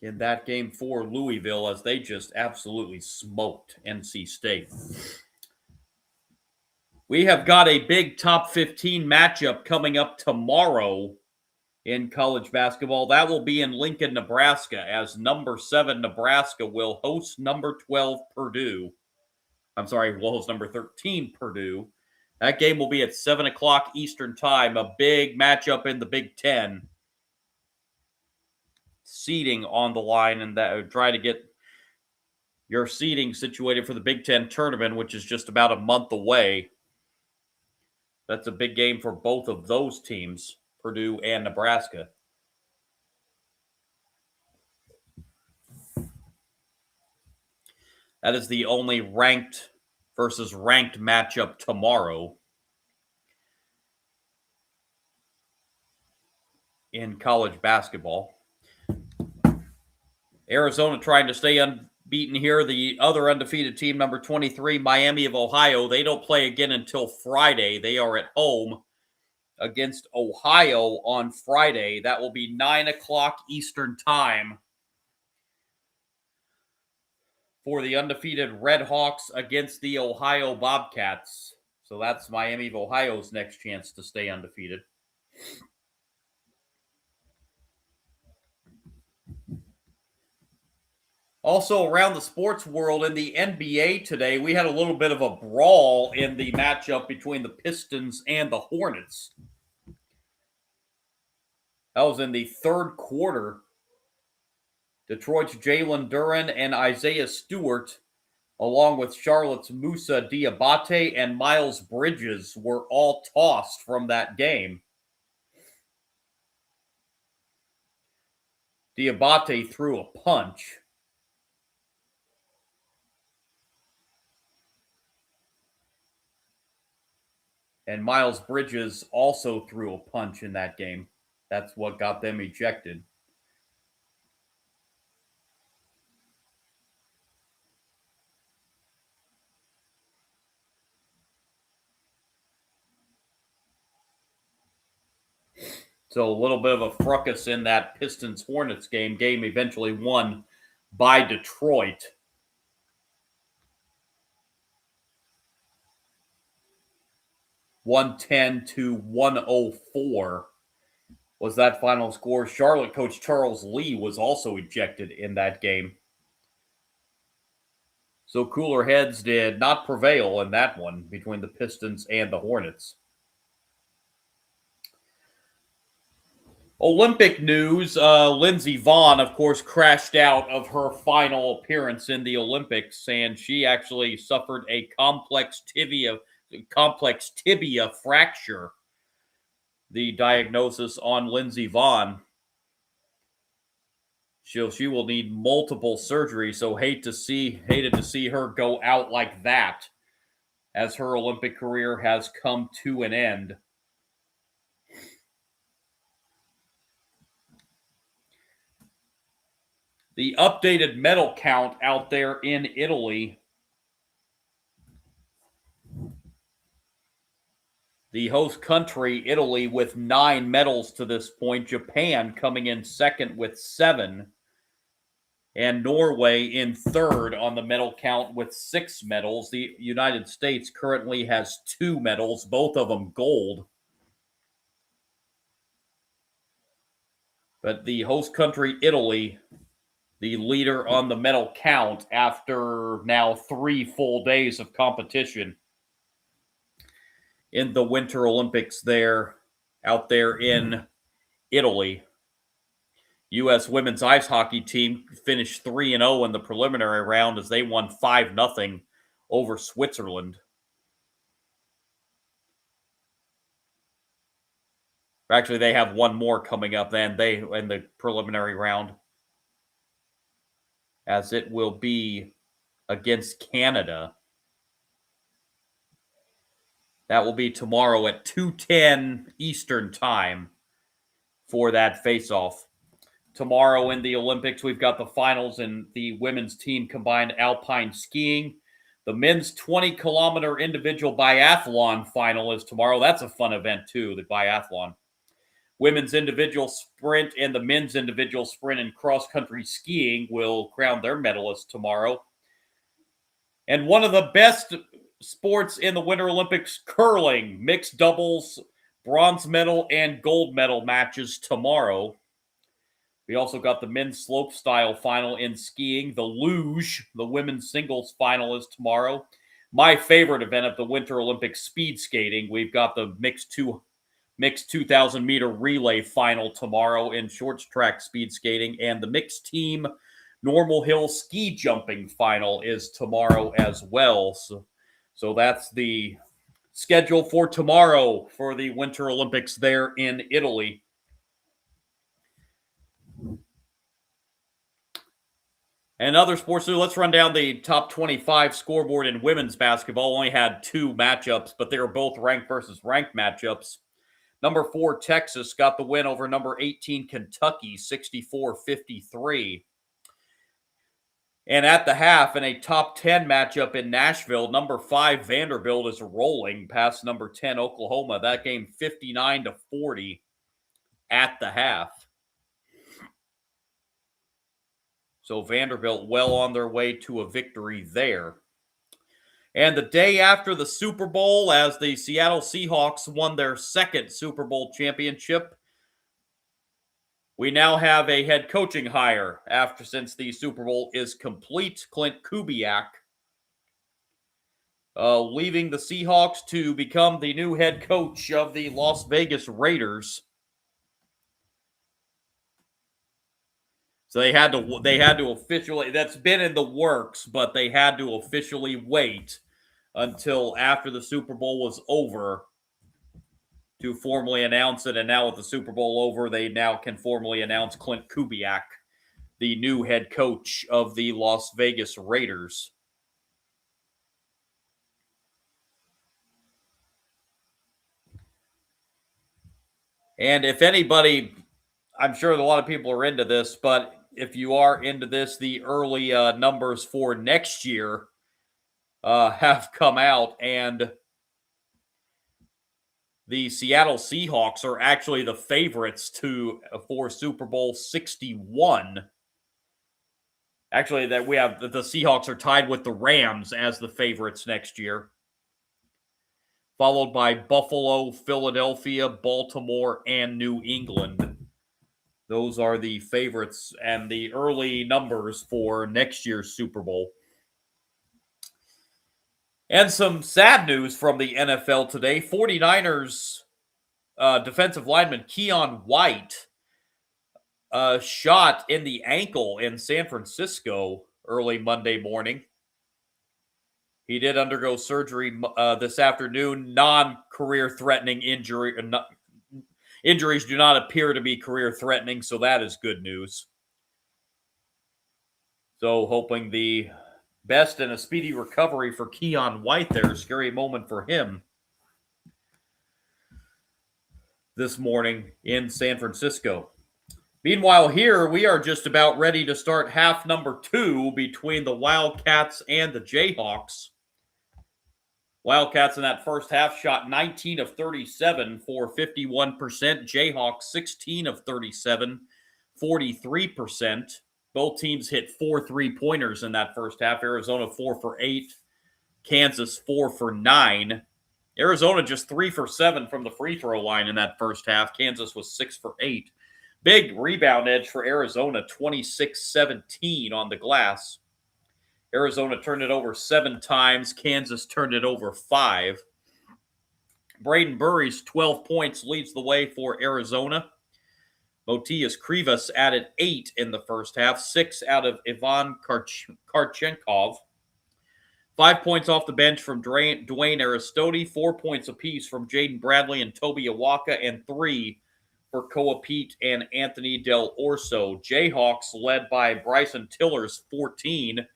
In that game for Louisville, as they just absolutely smoked NC State. We have got a big top 15 matchup coming up tomorrow in college basketball. That will be in Lincoln, Nebraska, as number 7 Nebraska will host number 12 Purdue. Will host number 13 Purdue. That game will be at 7 o'clock Eastern time, a big matchup in the Big Ten. Seeding on the line, and that try to get your seeding situated for the Big Ten tournament, which is just about a month away. That's a big game for both of those teams, Purdue and Nebraska. That is the only ranked versus ranked matchup tomorrow in college basketball. Arizona trying to stay unbeaten here. The other undefeated team, number 23, Miami of Ohio, they don't play again until Friday. They are at home against Ohio on Friday. That will be 9 o'clock Eastern time for the undefeated Red Hawks against the Ohio Bobcats. So that's Miami of Ohio's next chance to stay undefeated. Also, around the sports world in the NBA today, we had a little bit of a brawl in the matchup between the Pistons and the Hornets. That was in the third quarter. Detroit's Jalen Duren and Isaiah Stewart, along with Charlotte's Moussa Diabate and Miles Bridges, were all tossed from that game. Diabate threw a punch. And Miles Bridges also threw a punch in that game. That's what got them ejected. So a little bit of a fracas in that Pistons-Hornets game. Game eventually won by Detroit. (110-104) was that final score. Charlotte coach Charles Lee was also ejected in that game. So cooler heads did not prevail in that one between the Pistons and the Hornets. Olympic news, Lindsey Vonn, of course, crashed out of her final appearance in the Olympics, and she actually suffered a complex tibia fracture. The diagnosis on Lindsey Vonn. She will need multiple surgeries, so hated to see her go out like that as her Olympic career has come to an end. The updated medal count out there in Italy. The host country, Italy, with 9 medals to this point. Japan coming in second with 7. And Norway in third on the medal count with 6 medals. The United States currently has 2 medals, both of them gold. But the host country, Italy, the leader on the medal count after now 3 full days of competition in the Winter Olympics out there in Italy. U.S. women's ice hockey team finished 3-0 in the preliminary round as they won 5-0 over Switzerland. Actually, they have one more coming up in the preliminary round, as it will be against Canada. That will be tomorrow at 2:10 Eastern Time for that face-off. Tomorrow in the Olympics, we've got the finals in the women's team combined alpine skiing. The men's 20-kilometer individual biathlon final is tomorrow. That's a fun event, too, the biathlon. Women's individual sprint and the men's individual sprint in cross-country skiing will crown their medalists tomorrow. And one of the best sports in the Winter Olympics, curling, mixed doubles, bronze medal and gold medal matches tomorrow. We also got the men's slopestyle final in skiing. The luge, the women's singles final, is tomorrow. My favorite event of the Winter Olympics, speed skating. We've got the mixed 2,000-meter relay final tomorrow in short track speed skating. And the mixed team normal hill ski jumping final is tomorrow as well. So that's the schedule for tomorrow for the Winter Olympics there in Italy. And other sports, so let's run down the top 25 scoreboard in women's basketball. Only had 2 matchups, but they were both ranked versus ranked matchups. Number 4, Texas got the win over number 18, Kentucky, 64-53. And at the half, in a top 10 matchup in Nashville, number 5, Vanderbilt is rolling past number 10, Oklahoma. That game 59-40 at the half. So Vanderbilt well on their way to a victory there. And the day after the Super Bowl, as the Seattle Seahawks won their second Super Bowl championship, we now have a head coaching hire since the Super Bowl is complete. Clint Kubiak leaving the Seahawks to become the new head coach of the Las Vegas Raiders. So they had to officially, that's been in the works, but they had to officially wait until after the Super Bowl was over to formally announce it. And now with the Super Bowl over, they now can formally announce Clint Kubiak, the new head coach of the Las Vegas Raiders. And if anybody, I'm sure a lot of people are into this, but if you are into this, the early numbers for next year have come out, and the Seattle Seahawks are actually the favorites for Super Bowl 61. Actually, that we have the Seahawks are tied with the Rams as the favorites next year, followed by Buffalo, Philadelphia, Baltimore, and New England. Those are the favorites and the early numbers for next year's Super Bowl. And some sad news from the NFL today. 49ers defensive lineman Keon White shot in the ankle in San Francisco early Monday morning. He did undergo surgery this afternoon. Non-career threatening injury. Injuries do not appear to be career threatening, so that is good news. So hoping the best and a speedy recovery for Keon White there. Scary moment for him this morning in San Francisco. Meanwhile, here we are just about ready to start half number 2 between the Wildcats and the Jayhawks. Wildcats in that first half shot 19 of 37 for 51%. Jayhawks 16 of 37, 43%. Both teams hit 4 3-pointers in that first half. Arizona 4 for 8, Kansas 4 for 9. Arizona just 3 for 7 from the free throw line in that first half. Kansas was 6 for 8. Big rebound edge for Arizona, 26-17 on the glass. Arizona turned it over 7 times. Kansas turned it over 5. Braden Burry's 12 points leads the way for Arizona. Motias Krivas added 8 in the first half, 6 out of Ivan Karchenkov. 5 points off the bench from Dwayne Aristoti, 4 points apiece from Jaden Bradley and Toby Awaka, and 3 for Koa Pete and Anthony Del Orso. Jayhawks led by Bryson Tillers, 14.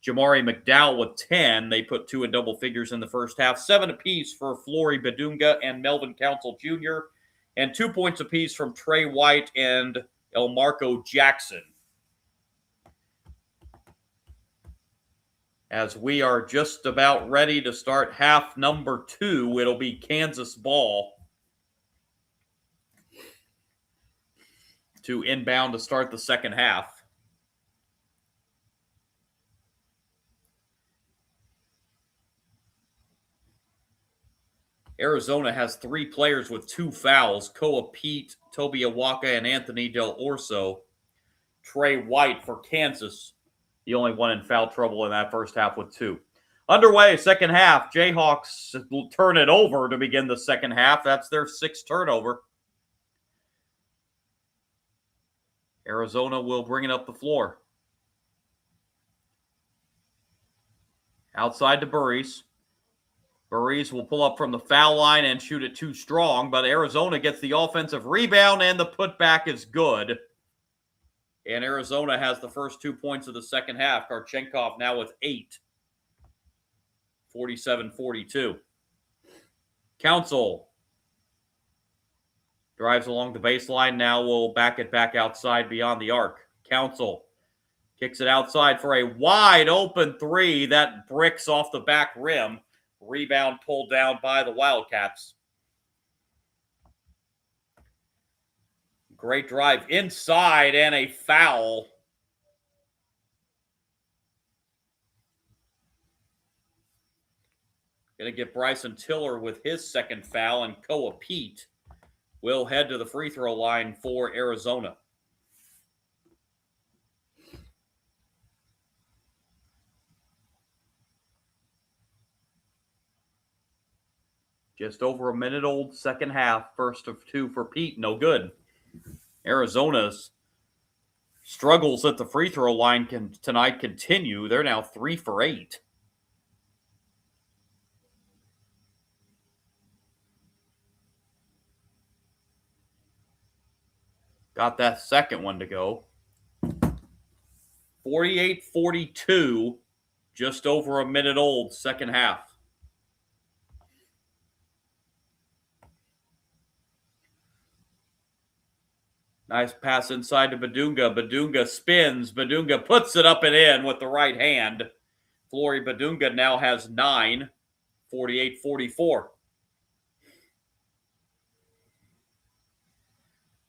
Jamari McDowell with 10. They put 2 in double figures in the first half. 7 apiece for Flory Badunga and Melvin Council Jr., and 2 points apiece from Trey White and Elmarco Jackson. As we are just about ready to start half number 2, it'll be Kansas ball to inbound to start the second half. Arizona has 3 players with 2 fouls. Koa Pete, Toby Awaka, and Anthony Del Orso. Trey White for Kansas, the only one in foul trouble in that first half with 2. Underway, second half. Jayhawks will turn it over to begin the second half. That's their 6th turnover. Arizona will bring it up the floor. Outside to Burries. Burries will pull up from the foul line and shoot it too strong, but Arizona gets the offensive rebound, and the putback is good. And Arizona has the first 2 points of the second half. Karchenkov now with 8. 47-42. Council drives along the baseline. Now will back it back outside beyond the arc. Council kicks it outside for a wide open 3 that bricks off the back rim. Rebound pulled down by the Wildcats. Great drive inside and a foul. Going to get Bryson Tiller with his second foul, and Koa Pete will head to the free throw line for Arizona. Just over a minute old second half. First of 2 for Pete. No good. Arizona's struggles at the free throw line tonight continue. They're now 3 for 8. Got that second one to go. 48-42. Just over a minute old second half. Nice pass inside to Badunga. Badunga spins. Badunga puts it up and in with the right hand. Flory Badunga now has 9. 48-44.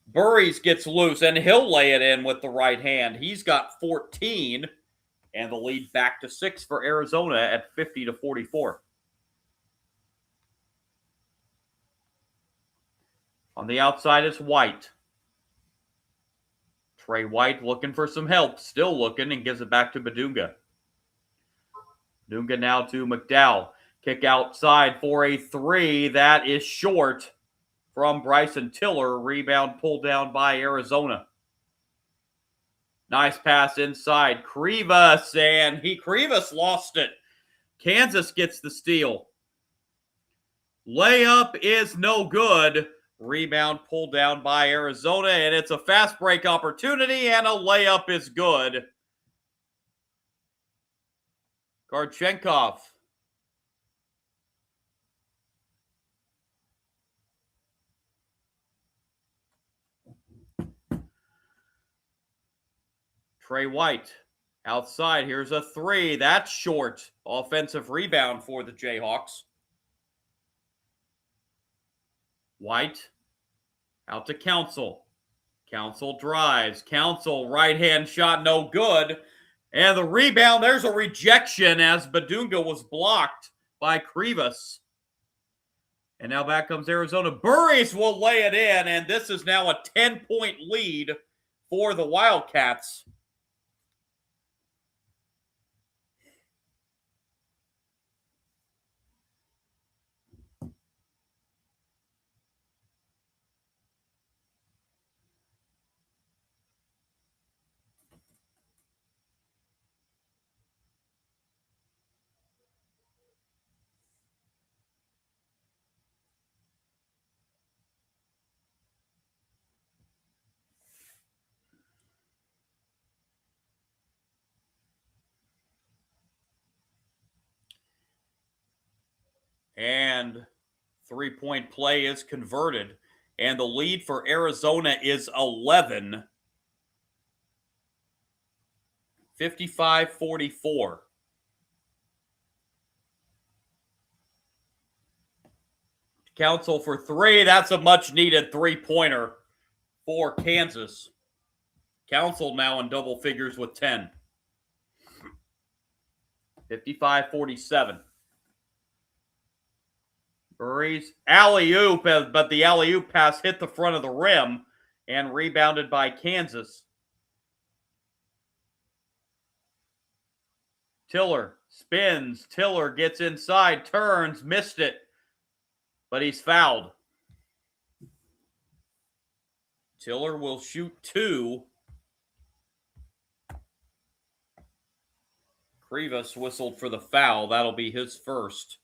Burries gets loose, and he'll lay it in with the right hand. He's got 14, and the lead back to 6 for Arizona at 50-44. On the outside is White. Trey White looking for some help, still looking, and gives it back to Badunga. Badunga now to McDowell. Kick outside for a three. That is short from Bryson Tiller. Rebound pulled down by Arizona. Nice pass inside. Krivas, and Krivas lost it. Kansas gets the steal. Layup is no good. Rebound pulled down by Arizona, and it's a fast break opportunity, and a layup is good. Karchenkov. Trey White outside. Here's a three. That's short. Offensive rebound for the Jayhawks. White out to Council. Council drives. Council right-hand shot, no good. And the rebound, there's a rejection as Badunga was blocked by Krivas. And now back comes Arizona. Burris will lay it in, and this is now a 10-point lead for the Wildcats. And three-point play is converted. And the lead for Arizona is 11. 55-44. Council for three. That's a much-needed three-pointer for Kansas. Council now in double figures with 10. 55-47. Burries alley-oop, but the alley-oop pass hit the front of the rim and rebounded by Kansas. Tiller spins. Tiller gets inside, turns, missed it, but he's fouled. Tiller will shoot two. Krivas whistled for the foul. That'll be his first.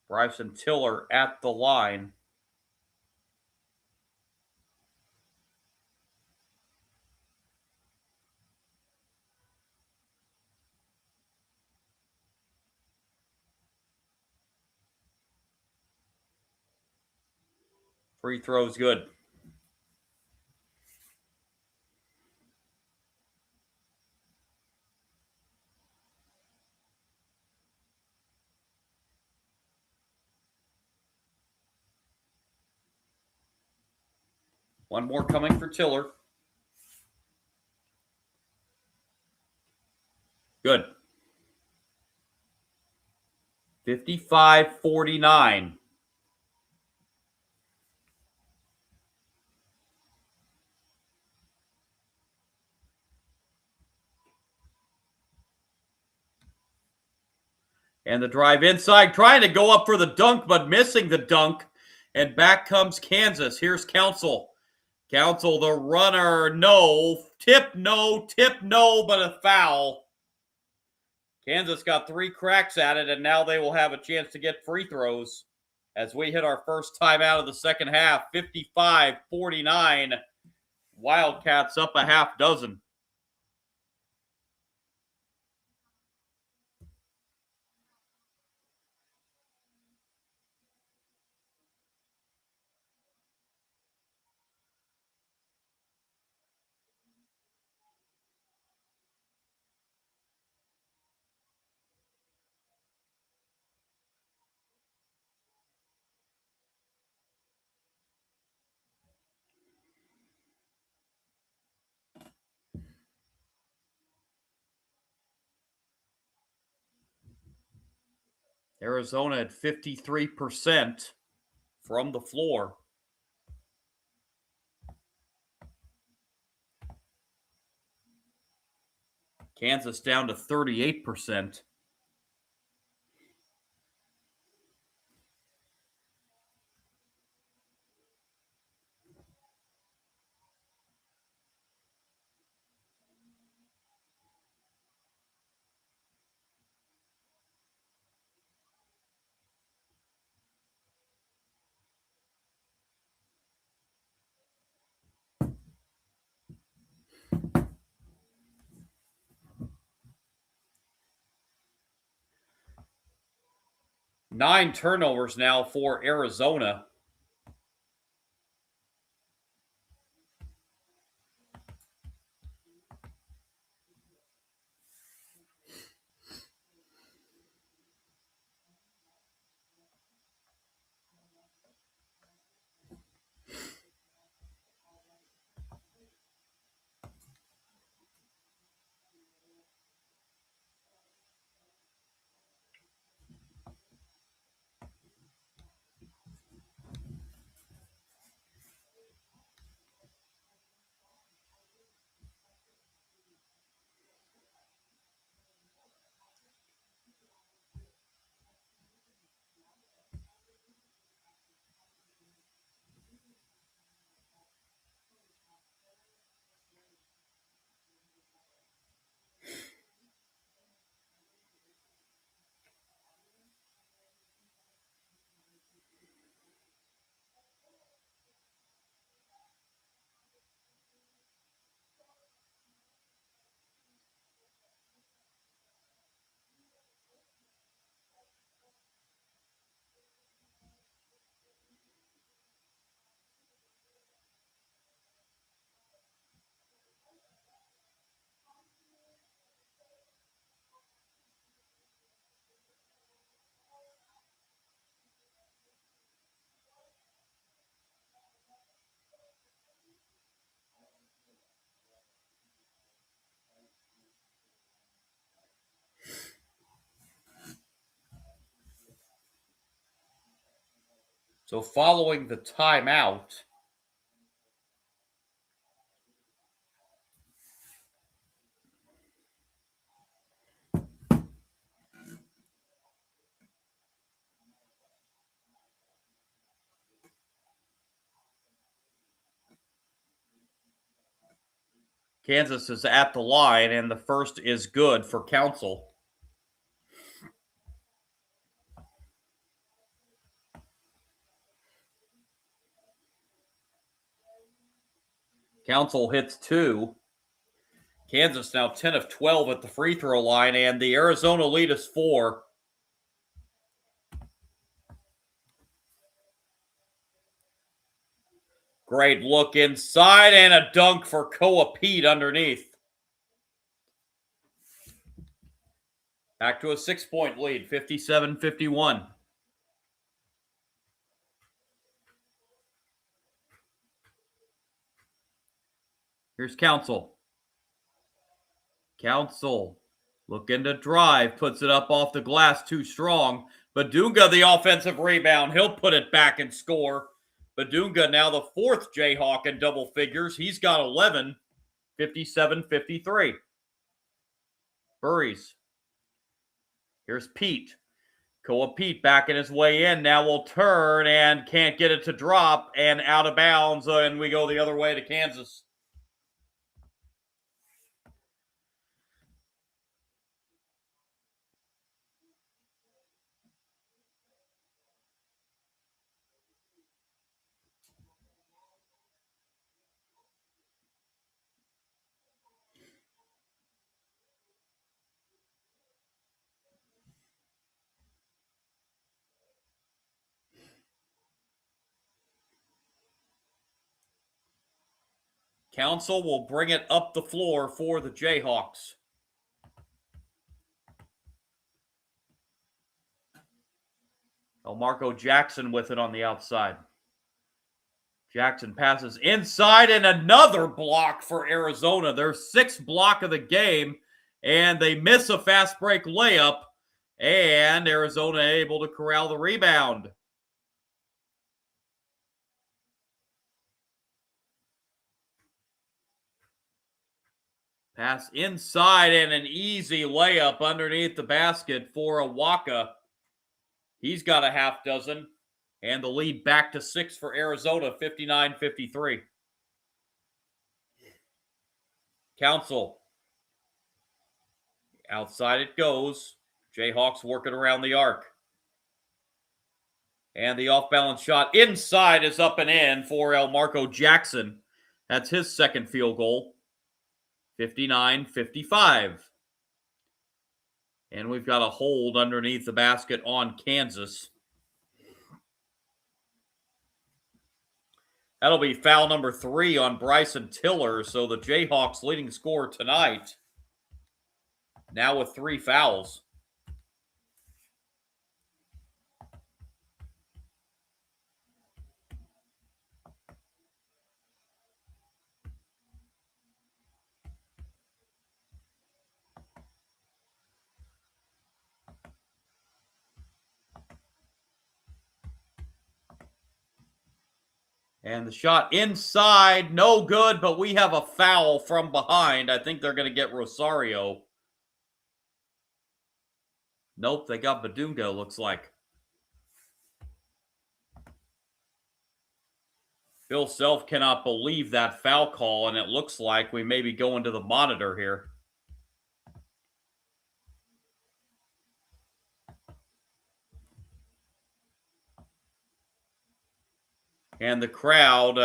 Bryson Tiller at the line. Free throw's good. One more coming for Tiller. Good. 55-49. And the drive inside, trying to go up for the dunk, but missing the dunk. And back comes Kansas. Here's Council. Council, the runner, no. Tip, no. Tip, no, but a foul. Kansas got three cracks at it, and now they will have a chance to get free throws as we hit our first timeout of the second half. 55-49. Wildcats up a half dozen. Arizona at 53%. from the floor. Kansas down to 38%. Nine turnovers now for Arizona. So following the timeout, Kansas is at the line, and the first is good for Council. Council hits two. Kansas now 10 of 12 at the free throw line, and the Arizona lead is 4. Great look inside, and a dunk for Koa Pete underneath. Back to a 6-point lead, 57-51. Here's Council. Council looking to drive, puts it up off the glass, too strong. Badunga, the offensive rebound. He'll put it back and score. Badunga now the 4th Jayhawk in double figures. He's got 11, 57-53. Burries. Here's Pete. Koa Pete backing his way in. Now will turn and can't get it to drop and out of bounds. And we go the other way to Kansas. Council will bring it up the floor for the Jayhawks. Marco Jackson with it on the outside. Jackson passes inside, and another block for Arizona. Their 6th block of the game, and they miss a fast break layup, and Arizona able to corral the rebound. Pass inside and an easy layup underneath the basket for Awaka. He's got a half dozen. And the lead back to 6 for Arizona, 59-53. Council. Outside it goes. Jayhawks working around the arc. And the off-balance shot inside is up and in for Elmarco Jackson. That's his second field goal. 59-55. And we've got a hold underneath the basket on Kansas. That'll be foul number 3 on Bryson Tiller. So the Jayhawks leading scorer tonight, now with 3 fouls. And the shot inside, no good, but we have a foul from behind. I think they're going to get Rosario. Nope, they got Badunga, looks like. Bill Self cannot believe that foul call, and it looks like we may be going to the monitor here. And the crowd,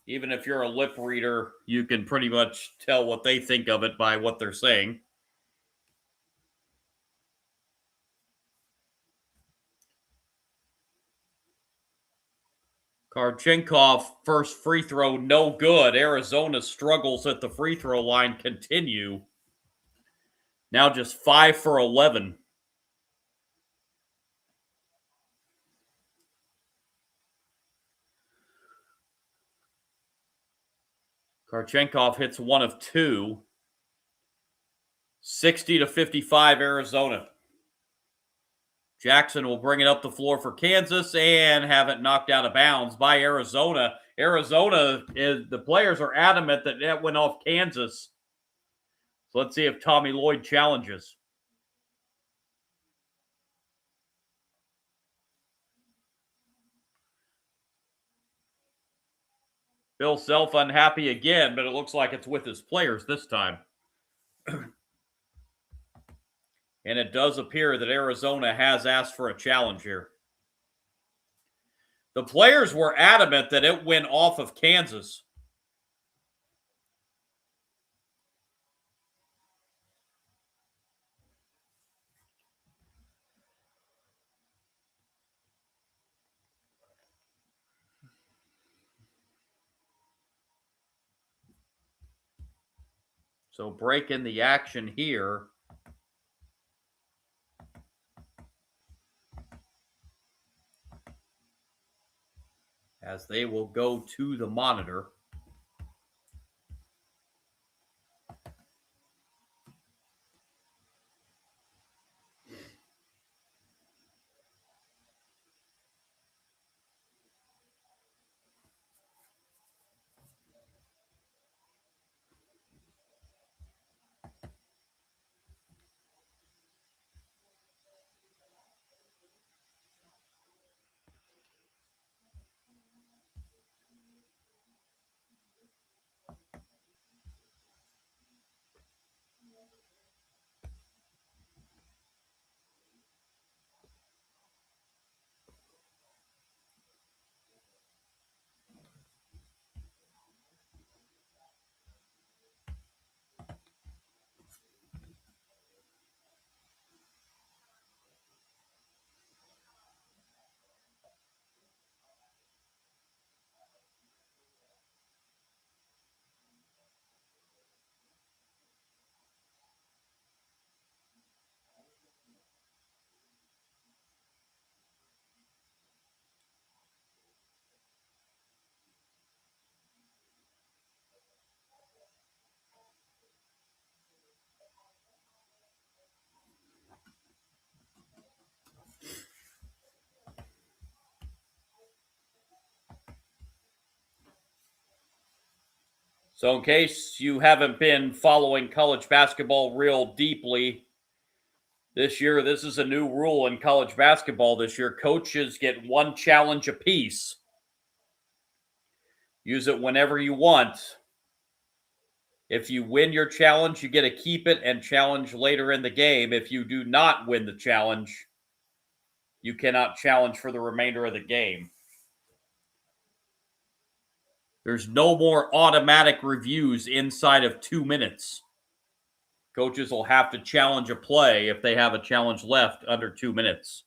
even if you're a lip reader, you can pretty much tell what they think of it by what they're saying. Karchenkov, first free throw, no good. Arizona struggles at the free throw line continue. Now just 5 for 11. Karchenkov hits 1 of 2. 60-55 Arizona. Jackson will bring it up the floor for Kansas and have it knocked out of bounds by Arizona. The players are adamant that that went off Kansas. So let's see if Tommy Lloyd challenges. Bill Self unhappy again, but it looks like it's with his players this time. And it does appear that Arizona has asked for a challenge here. The players were adamant that it went off of Kansas. So breaking the action here. As they will go to the monitor. So in case you haven't been following college basketball real deeply this year, this is a new rule in college basketball this year. Coaches get one challenge apiece. Use it whenever you want. If you win your challenge, you get to keep it and challenge later in the game. If you do not win the challenge, you cannot challenge for the remainder of the game. There's no more automatic reviews inside of 2 minutes. Coaches will have to challenge a play if they have a challenge left under 2 minutes.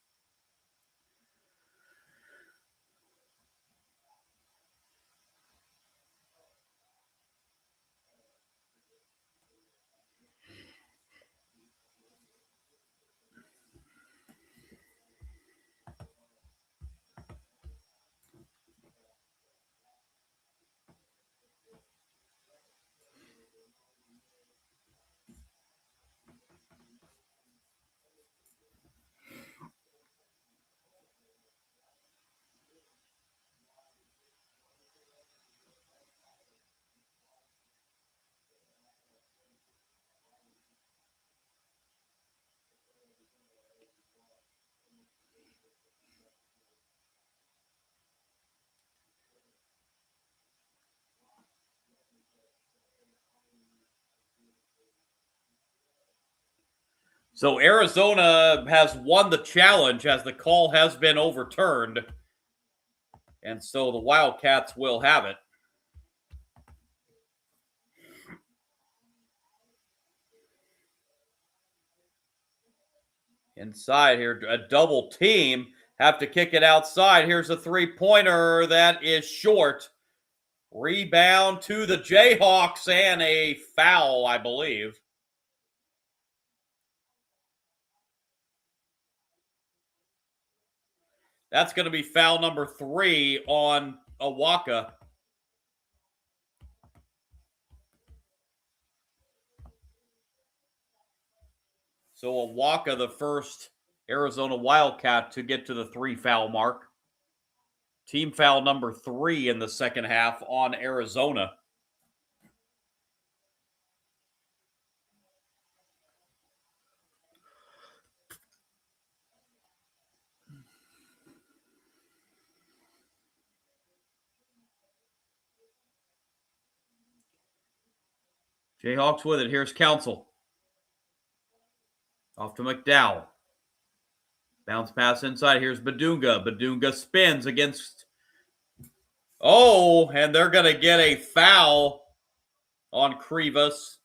So Arizona has won the challenge as the call has been overturned. And so the Wildcats will have it. Inside here, a double team. Have to kick it outside. Here's a three-pointer that is short. Rebound to the Jayhawks and a foul, I believe. That's going to be foul number 3 on Awaka. So Awaka, the first Arizona Wildcat to get to the 3-foul mark. Team foul number 3 in the second half on Arizona. Jayhawks with it. Here's Council. Off to McDowell. Bounce pass inside. Here's Badunga. Badunga spins against... Oh, and they're going to get a foul on Krivas.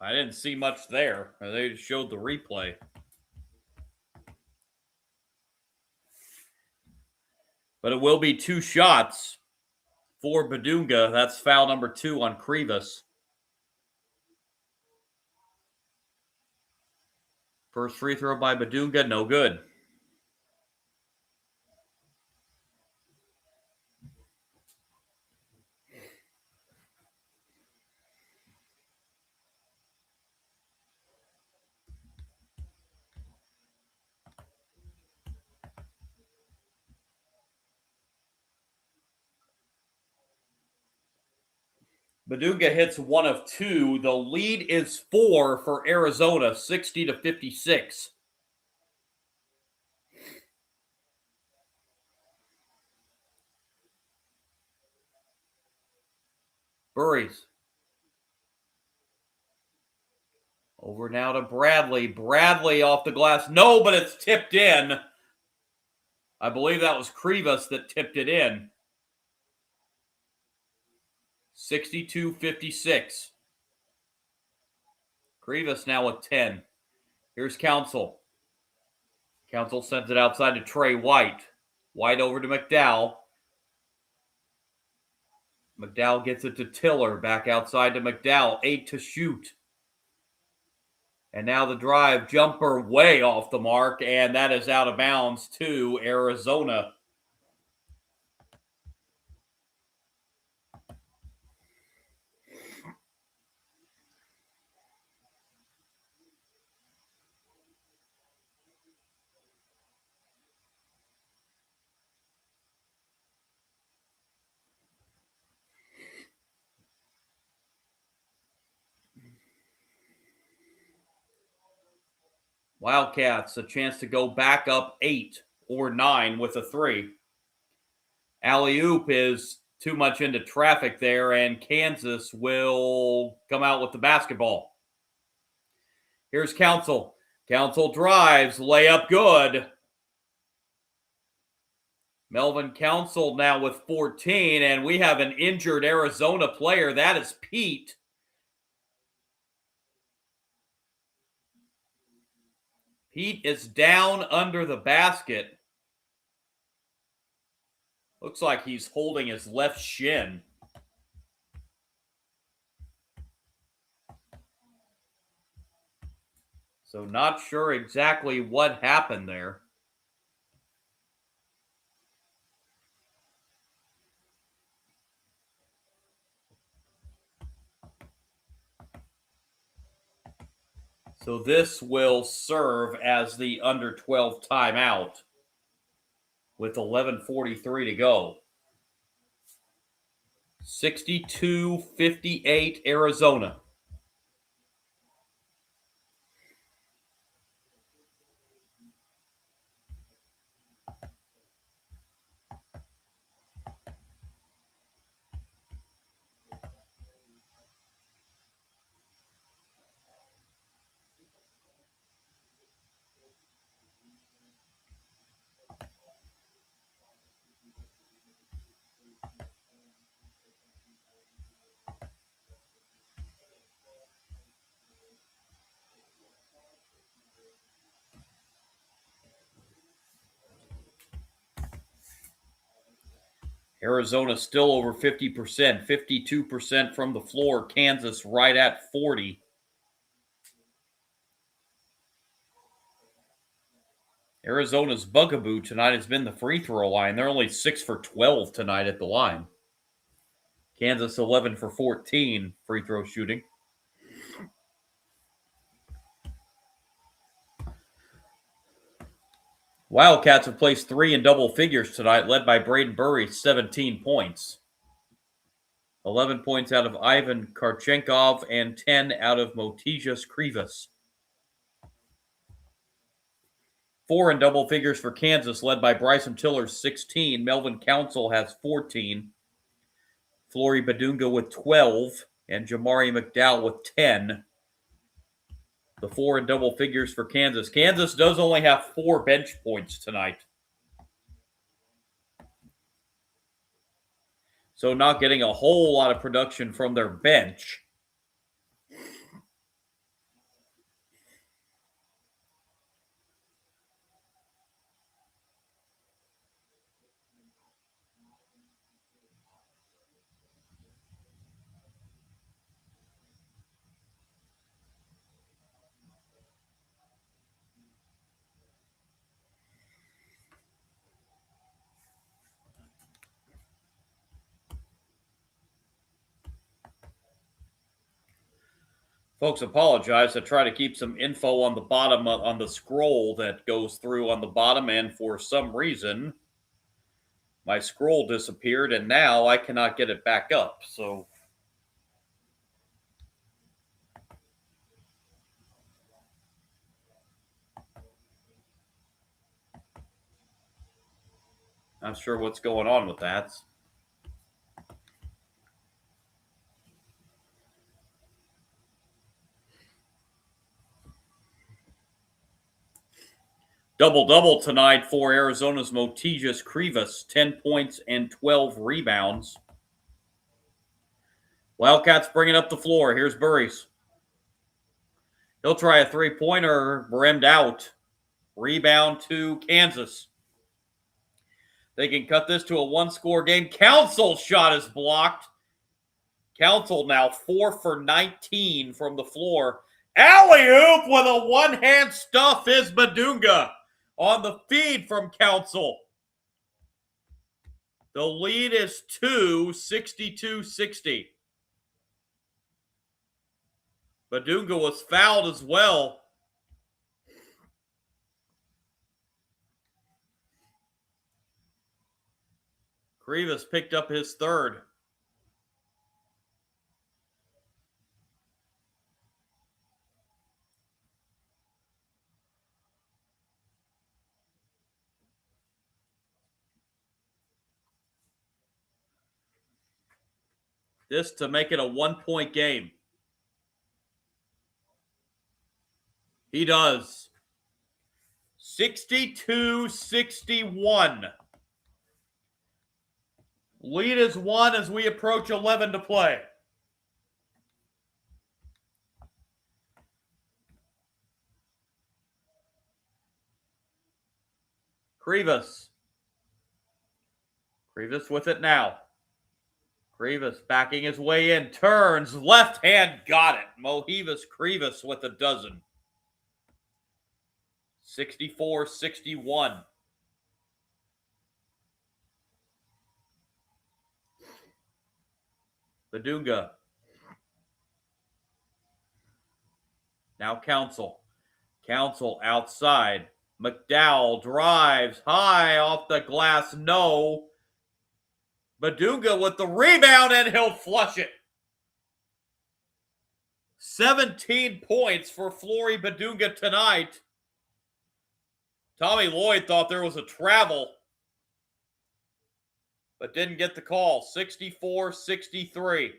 I didn't see much there. They showed the replay. But it will be 2 shots for Badunga. That's foul number 2 on Krivas. First free throw by Badunga, no good. Badunga hits 1 of 2. The lead is 4 for Arizona, 60-56. Burries. Over now to Bradley. Bradley off the glass. No, but it's tipped in. I believe that was Krivas that tipped it in. 62-56. Krivas now with 10. Here's Council. Council sends it outside to Trey White. White over to McDowell. McDowell gets it to Tiller. Back outside to McDowell. 8 to shoot. And now the drive jumper way off the mark, and that is out of bounds to Arizona. Wildcats a chance to go back up 8 or 9 with a 3. Alley-oop is too much into traffic there, and Kansas will come out with the basketball. Here's Council. Council drives, layup good. Melvin Council now with 14, and we have an injured Arizona player. That is Pete. Pete is down under the basket. Looks like he's holding his left shin. So not sure exactly what happened there. So this will serve as the under 12 timeout with 11:43 to go. 62-58 Arizona. Arizona still over 50%, 52% from the floor. Kansas right at 40%. Arizona's bugaboo tonight has been the free throw line. They're only 6 for 12 tonight at the line. Kansas 11 for 14 free throw shooting. Wildcats have placed 3 in double figures tonight, led by Braden Burry, 17 points. 11 points out of Ivan Karchenkov and 10 out of Motijas Krivas. 4 in double figures for Kansas, led by Bryson Tiller, 16. Melvin Council has 14. Flory Badunga with 12. And Jamari McDowell with 10. The 4 in double figures for Kansas. Kansas does only have 4 bench points tonight. So not getting a whole lot of production from their bench. Folks, apologize. I try to keep some info on the bottom on the scroll that goes through on the bottom, and for some reason, my scroll disappeared, and now I cannot get it back up. So not sure what's going on with that. Double-double tonight for Arizona's Motijas Krivas, 10 points and 12 rebounds. Wildcats bringing up the floor. Here's Burries. He'll try a three-pointer, rimmed out. Rebound to Kansas. They can cut this to a one-score game. Council's shot is blocked. Council now 4 for 19 from the floor. Alley-oop with a one-hand stuff is Badunga on the feed from Council. The lead is 2, 62-60. Badunga was fouled as well. Krivas picked up his third. this to make it a 1-point game. He does. 62-61. Lead is 1 as we approach 11 to play. Krivas. Krivas with it now. Krivas backing his way in. Turns. Left hand. Got it. Mohivas Krivas with a dozen. 64-61. Badunga. Now Council. Council outside. McDowell drives high off the glass. No. Badunga with the rebound, and he'll flush it. 17 points for Flory Badunga tonight. Tommy Lloyd thought there was a travel, but didn't get the call. 64-63.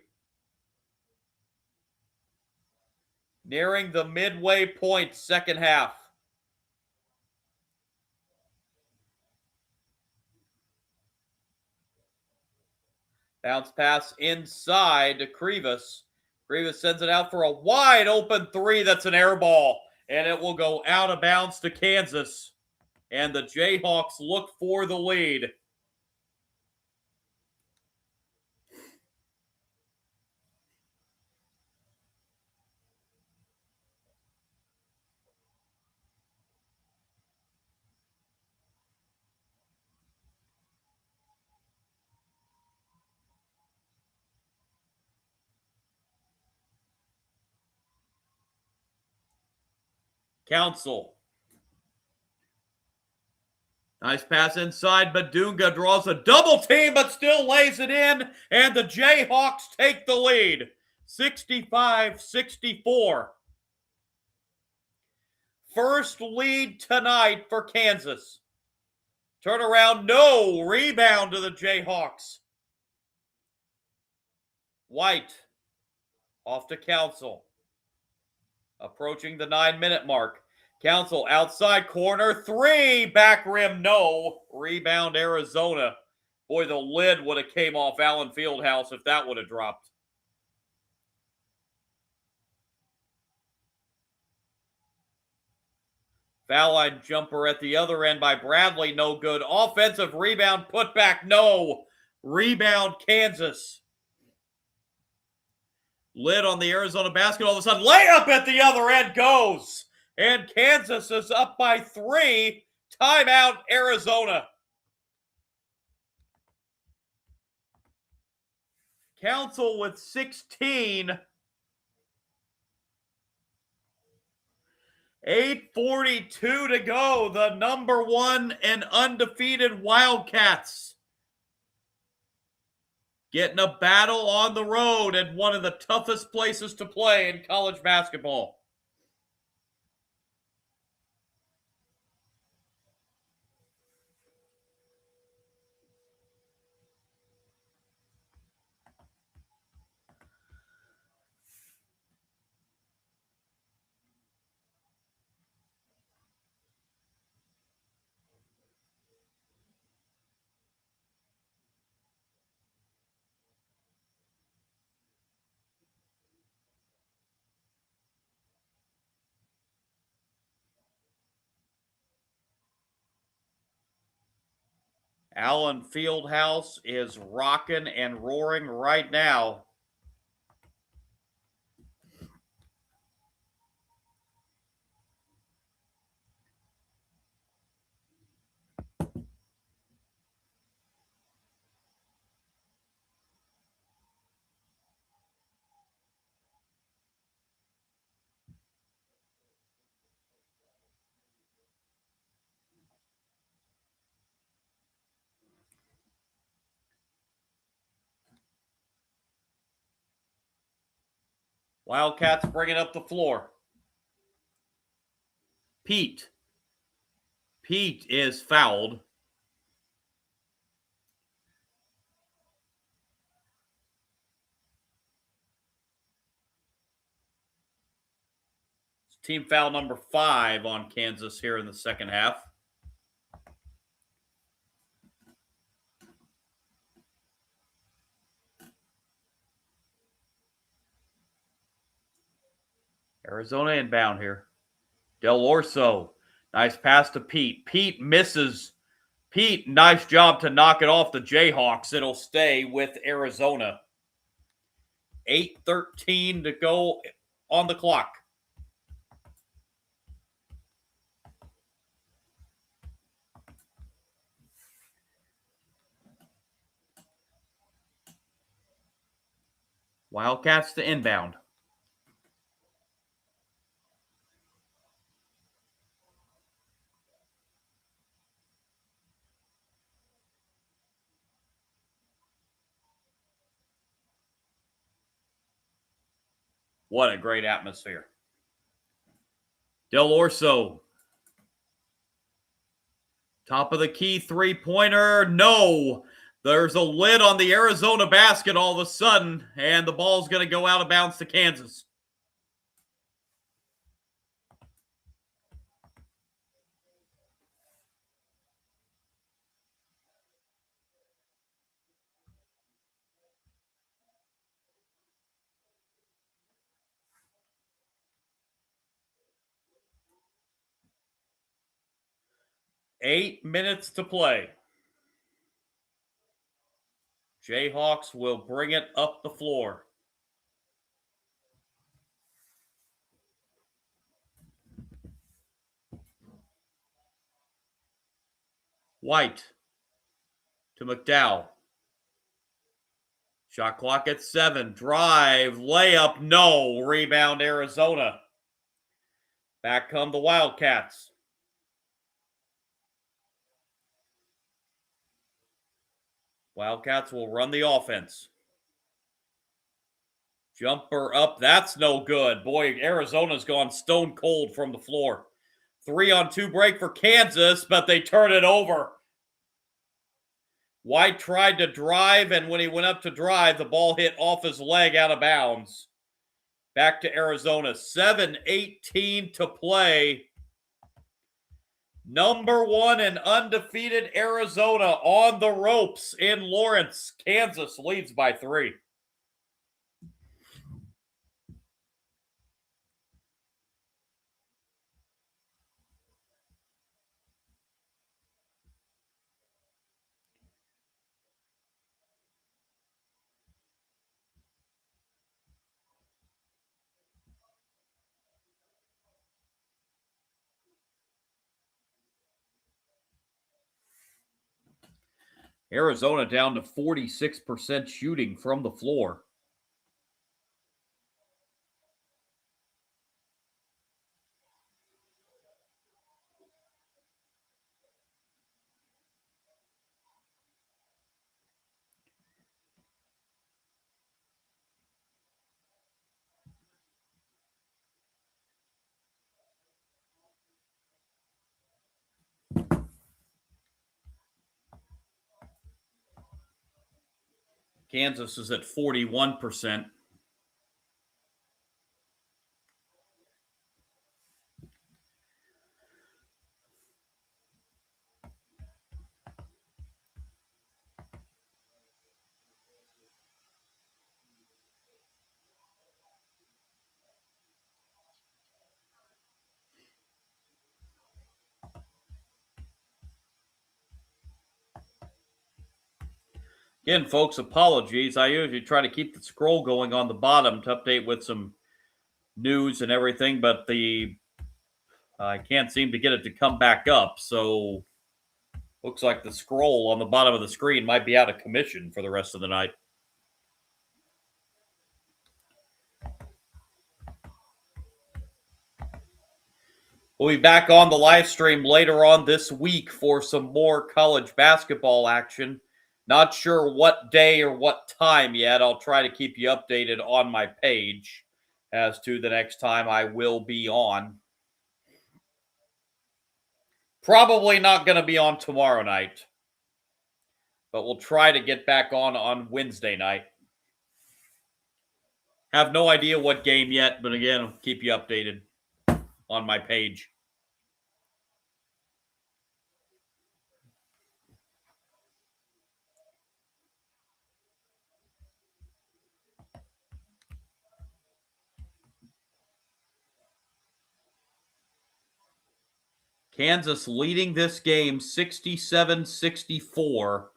Nearing the midway point, second half. Bounce pass inside to Krivas. Krivas sends it out for a wide open three. That's an air ball, and it will go out of bounds to Kansas. And the Jayhawks look for the lead. Council. Nice pass inside. Badunga draws a double team, but still lays it in. And the Jayhawks take the lead. 65-64. First lead tonight for Kansas. Turnaround, no. Rebound to the Jayhawks. White. Off to Council. Approaching the 9-minute mark. Council outside corner. Three. Back rim. No. Rebound Arizona. Boy, the lid would have came off Allen Fieldhouse if that would have dropped. Foul line jumper at the other end by Bradley. No good. Offensive rebound. Put back. No. Rebound Kansas. Lid on the Arizona basket. All of a sudden, layup at the other end goes. And Kansas is up by 3. Timeout, Arizona. Council with 16. 8:42 to go. The number 1 and undefeated Wildcats getting a battle on the road at one of the toughest places to play in college basketball. Allen Fieldhouse is rocking and roaring right now. Wildcats bringing up the floor. Pete. Pete is fouled. Team foul number 5 on Kansas here in the second half. Arizona inbound here. Del Orso. Nice pass to Pete. Pete misses. Pete, nice job to knock it off the Jayhawks. It'll stay with Arizona. 8:13 to go on the clock. Wildcats to inbound. What a great atmosphere. Del Orso. Top of the key three-pointer. No. There's a lid on the Arizona basket all of a sudden, and the ball's going to go out of bounds to Kansas. Eight minutes to play. Jayhawks will bring it up the floor. White to McDowell. Shot clock at 7. Drive, layup, no. Rebound, Arizona. Back come the Wildcats. Wildcats will run the offense. Jumper up, that's no good. Boy, Arizona's gone stone cold from the floor. 3-on-2 break for Kansas, but they turn it over. White tried to drive, and when he went up to drive, the ball hit off his leg out of bounds. Back to Arizona. 7:18 to play. Number 1 and undefeated Arizona on the ropes in Lawrence. Kansas leads by 3. Arizona down to 46% shooting from the floor. Kansas is at 41%. Again, folks, apologies. I usually try to keep the scroll going on the bottom to update with some news and everything, but I can't seem to get it to come back up. So looks like the scroll on the bottom of the screen might be out of commission for the rest of the night. We'll be back on the live stream later on this week for some more college basketball action. Not sure what day or what time yet. I'll try to keep you updated on my page as to the next time I will be on. Probably not going to be on tomorrow night, but we'll try to get back on Wednesday night. Have no idea what game yet, but again, I'll keep you updated. on my page. Kansas leading this game 67-64.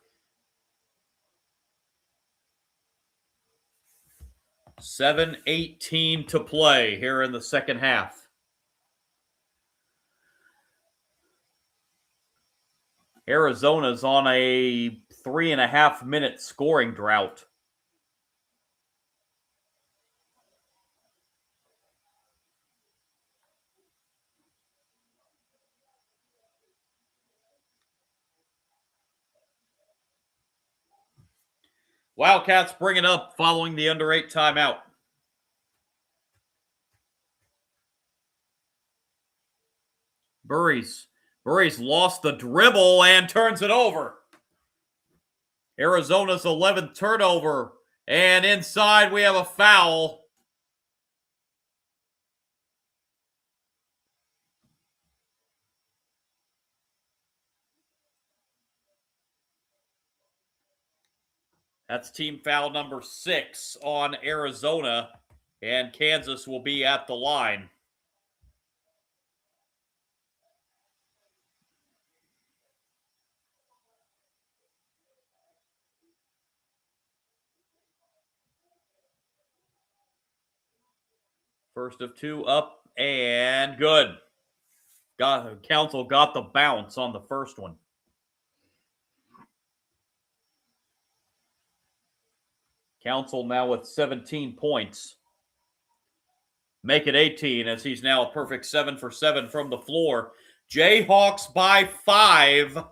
7:18 to play here in the second half. Arizona's on a 3.5-minute scoring drought. Wildcats bring it up following the under 8 timeout. Burries lost the dribble and turns it over. Arizona's 11th turnover. And inside we have a foul. That's team foul number 6 on Arizona. And Kansas will be at the line. First of 2 up and good. Council got the bounce on the first one. Council now with 17 points. Make it 18 as he's now a perfect 7 for 7 from the floor. Jayhawks by 5.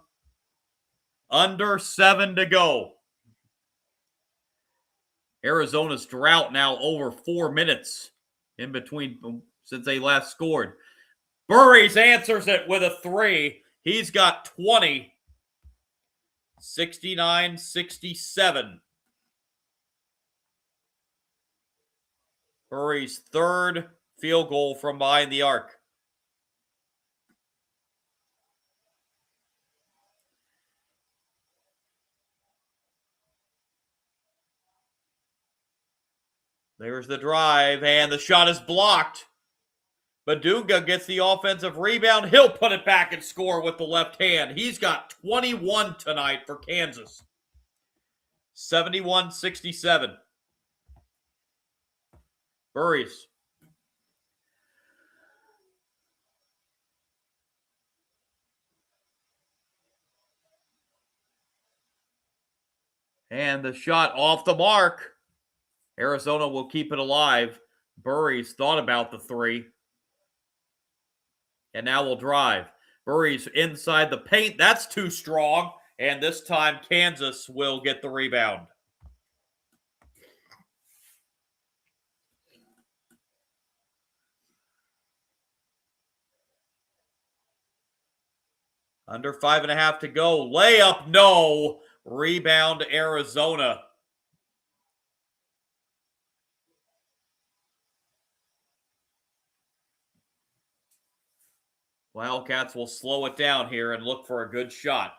Under 7 to go. Arizona's drought now over 4 minutes in between since they last scored. Burries answers it with a 3. He's got 20. 69-67. Burries' third field goal from behind the arc. There's the drive, and the shot is blocked. Badunga gets the offensive rebound. He'll put it back and score with the left hand. He's got 21 tonight for Kansas. 71-67. Burries. And the shot off the mark. Arizona will keep it alive. Burries thought about the 3. And now will drive. Burries inside the paint. That's too strong. And this time Kansas will get the rebound. Under 5.5 to go. Layup, no. Rebound, Arizona. Wildcats will slow it down here and look for a good shot.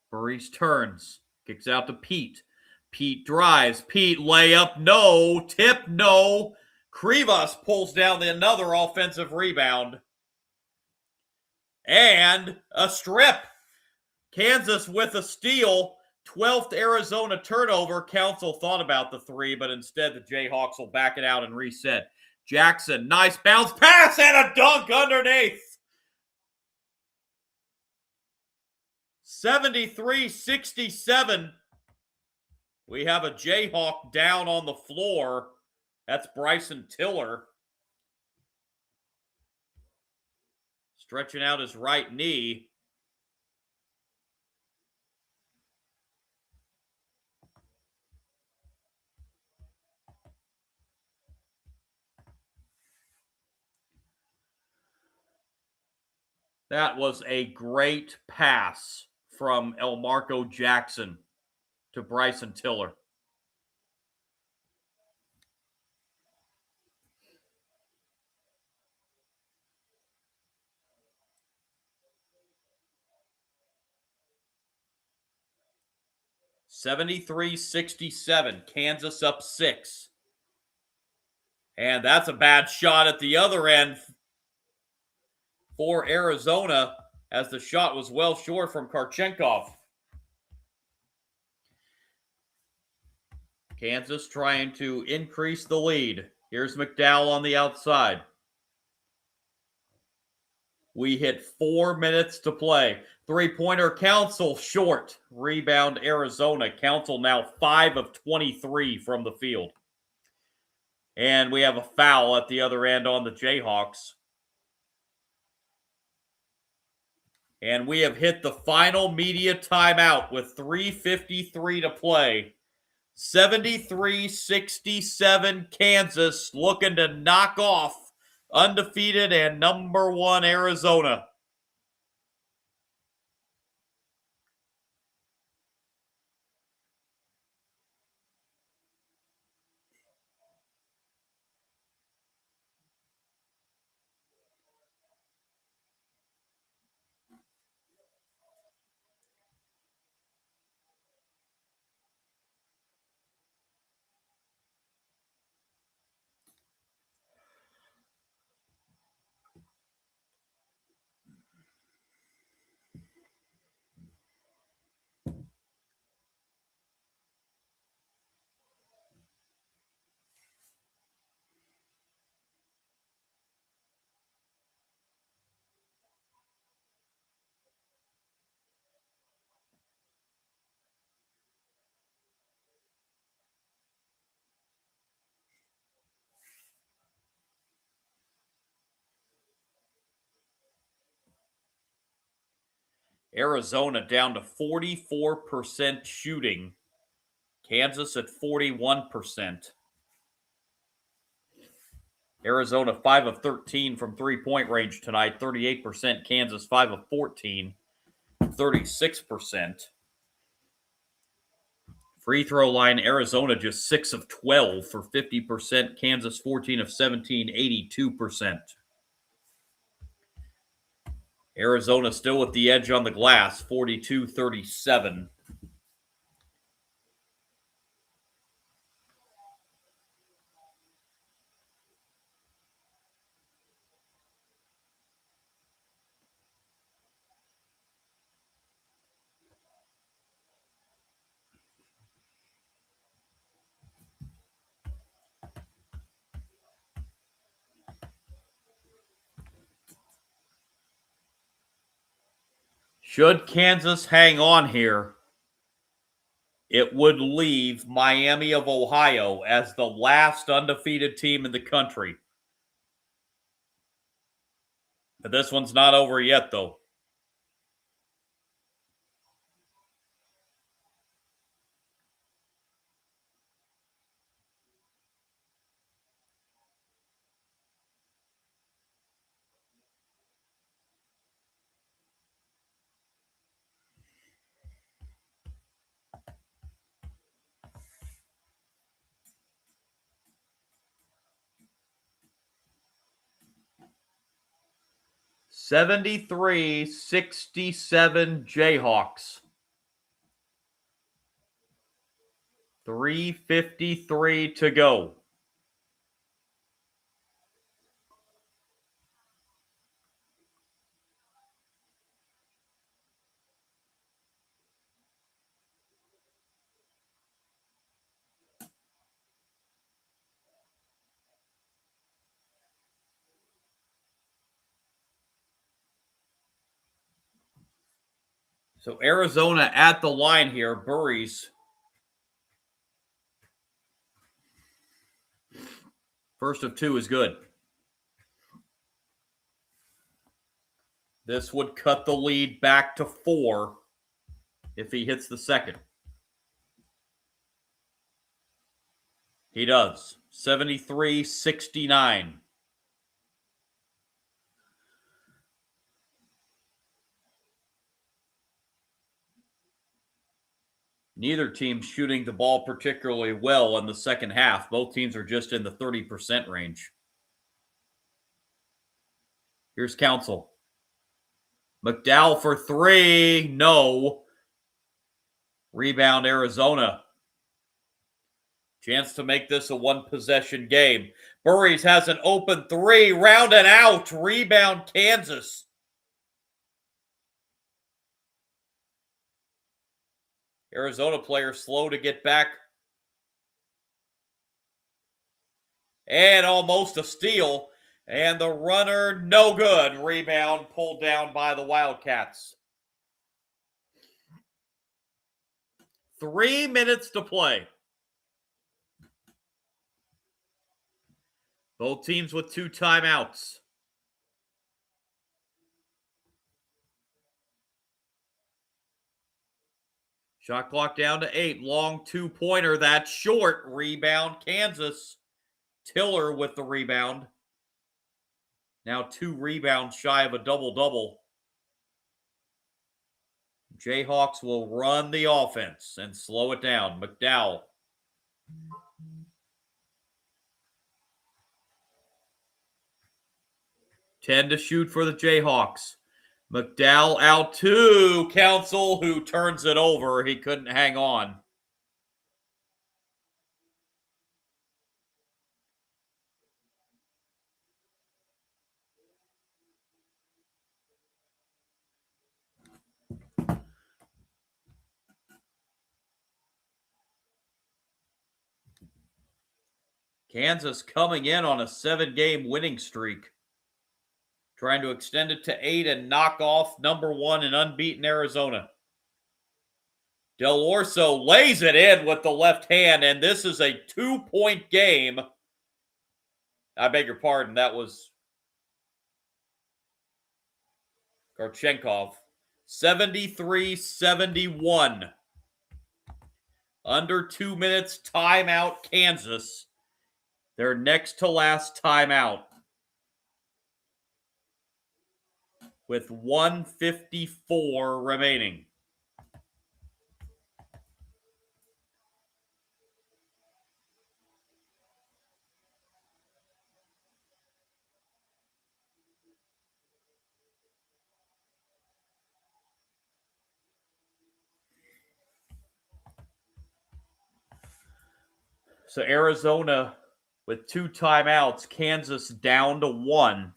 Burries turns. Kicks out to Pete. Pete drives. Pete layup, no. Tip, no. Krivas pulls down another offensive rebound. And a strip. Kansas with a steal. 12th Arizona turnover. Council thought about the 3, but instead the Jayhawks will back it out and reset. Jackson, nice bounce pass and a dunk underneath. 73-67. We have a Jayhawk down on the floor. That's Bryson Tiller. Stretching out his right knee. That was a great pass from Elmarco Jackson to Bryson Tiller. 73-67. Kansas up 6. And that's a bad shot at the other end for Arizona, as the shot was well short from Karchenkov. Kansas trying to increase the lead. Here's McDowell on the outside. We hit 4 minutes to play. Three-pointer Council short. Rebound Arizona. Council now 5 of 23 from the field. And we have a foul at the other end on the Jayhawks. And we have hit the final media timeout with 3:53 to play. 73-67 Kansas, looking to knock off undefeated and number 1 Arizona. Arizona down to 44% shooting. Kansas at 41%. Arizona 5 of 13 from three-point range tonight, 38%. Kansas 5 of 14, 36%. Free throw line, Arizona just 6 of 12 for 50%. Kansas 14 of 17, 82%. Arizona still with the edge on the glass, 42-37. Should Kansas hang on here, it would leave Miami of Ohio as the last undefeated team in the country. But this one's not over yet, though. (73-67) Jayhawks. 3:53 to go. So Arizona at the line here. Burries. First of 2 is good. This would cut the lead back to 4 if he hits the second. He does. 73-69. Neither team's shooting the ball particularly well in the second half. Both teams are just in the 30% range. Here's Council. McDowell for 3. No. Rebound, Arizona. Chance to make this a one-possession game. Burries has an open three. Round and out. Rebound, Kansas. Arizona player slow to get back. And almost a steal. And the runner, no good. Rebound pulled down by the Wildcats. 3 minutes to play. Both teams with 2 timeouts. Shot clock down to 8. Long two-pointer. That's short. Rebound, Kansas. Tiller with the rebound. Now 2 rebounds shy of a double-double. Jayhawks will run the offense and slow it down. McDowell. Ten to shoot for the Jayhawks. McDowell out to Council, who turns it over. He couldn't hang on. Kansas coming in on a 7-game winning streak. Trying to extend it to 8 and knock off number 1 and unbeaten Arizona. Del Orso lays it in with the left hand, and this is a 2-point game. I beg your pardon, that was Karchenkov. 73-71. Under 2 minutes, timeout, Kansas. Their next to last timeout. With 1:54 remaining. So Arizona with 2 timeouts, Kansas down to 1.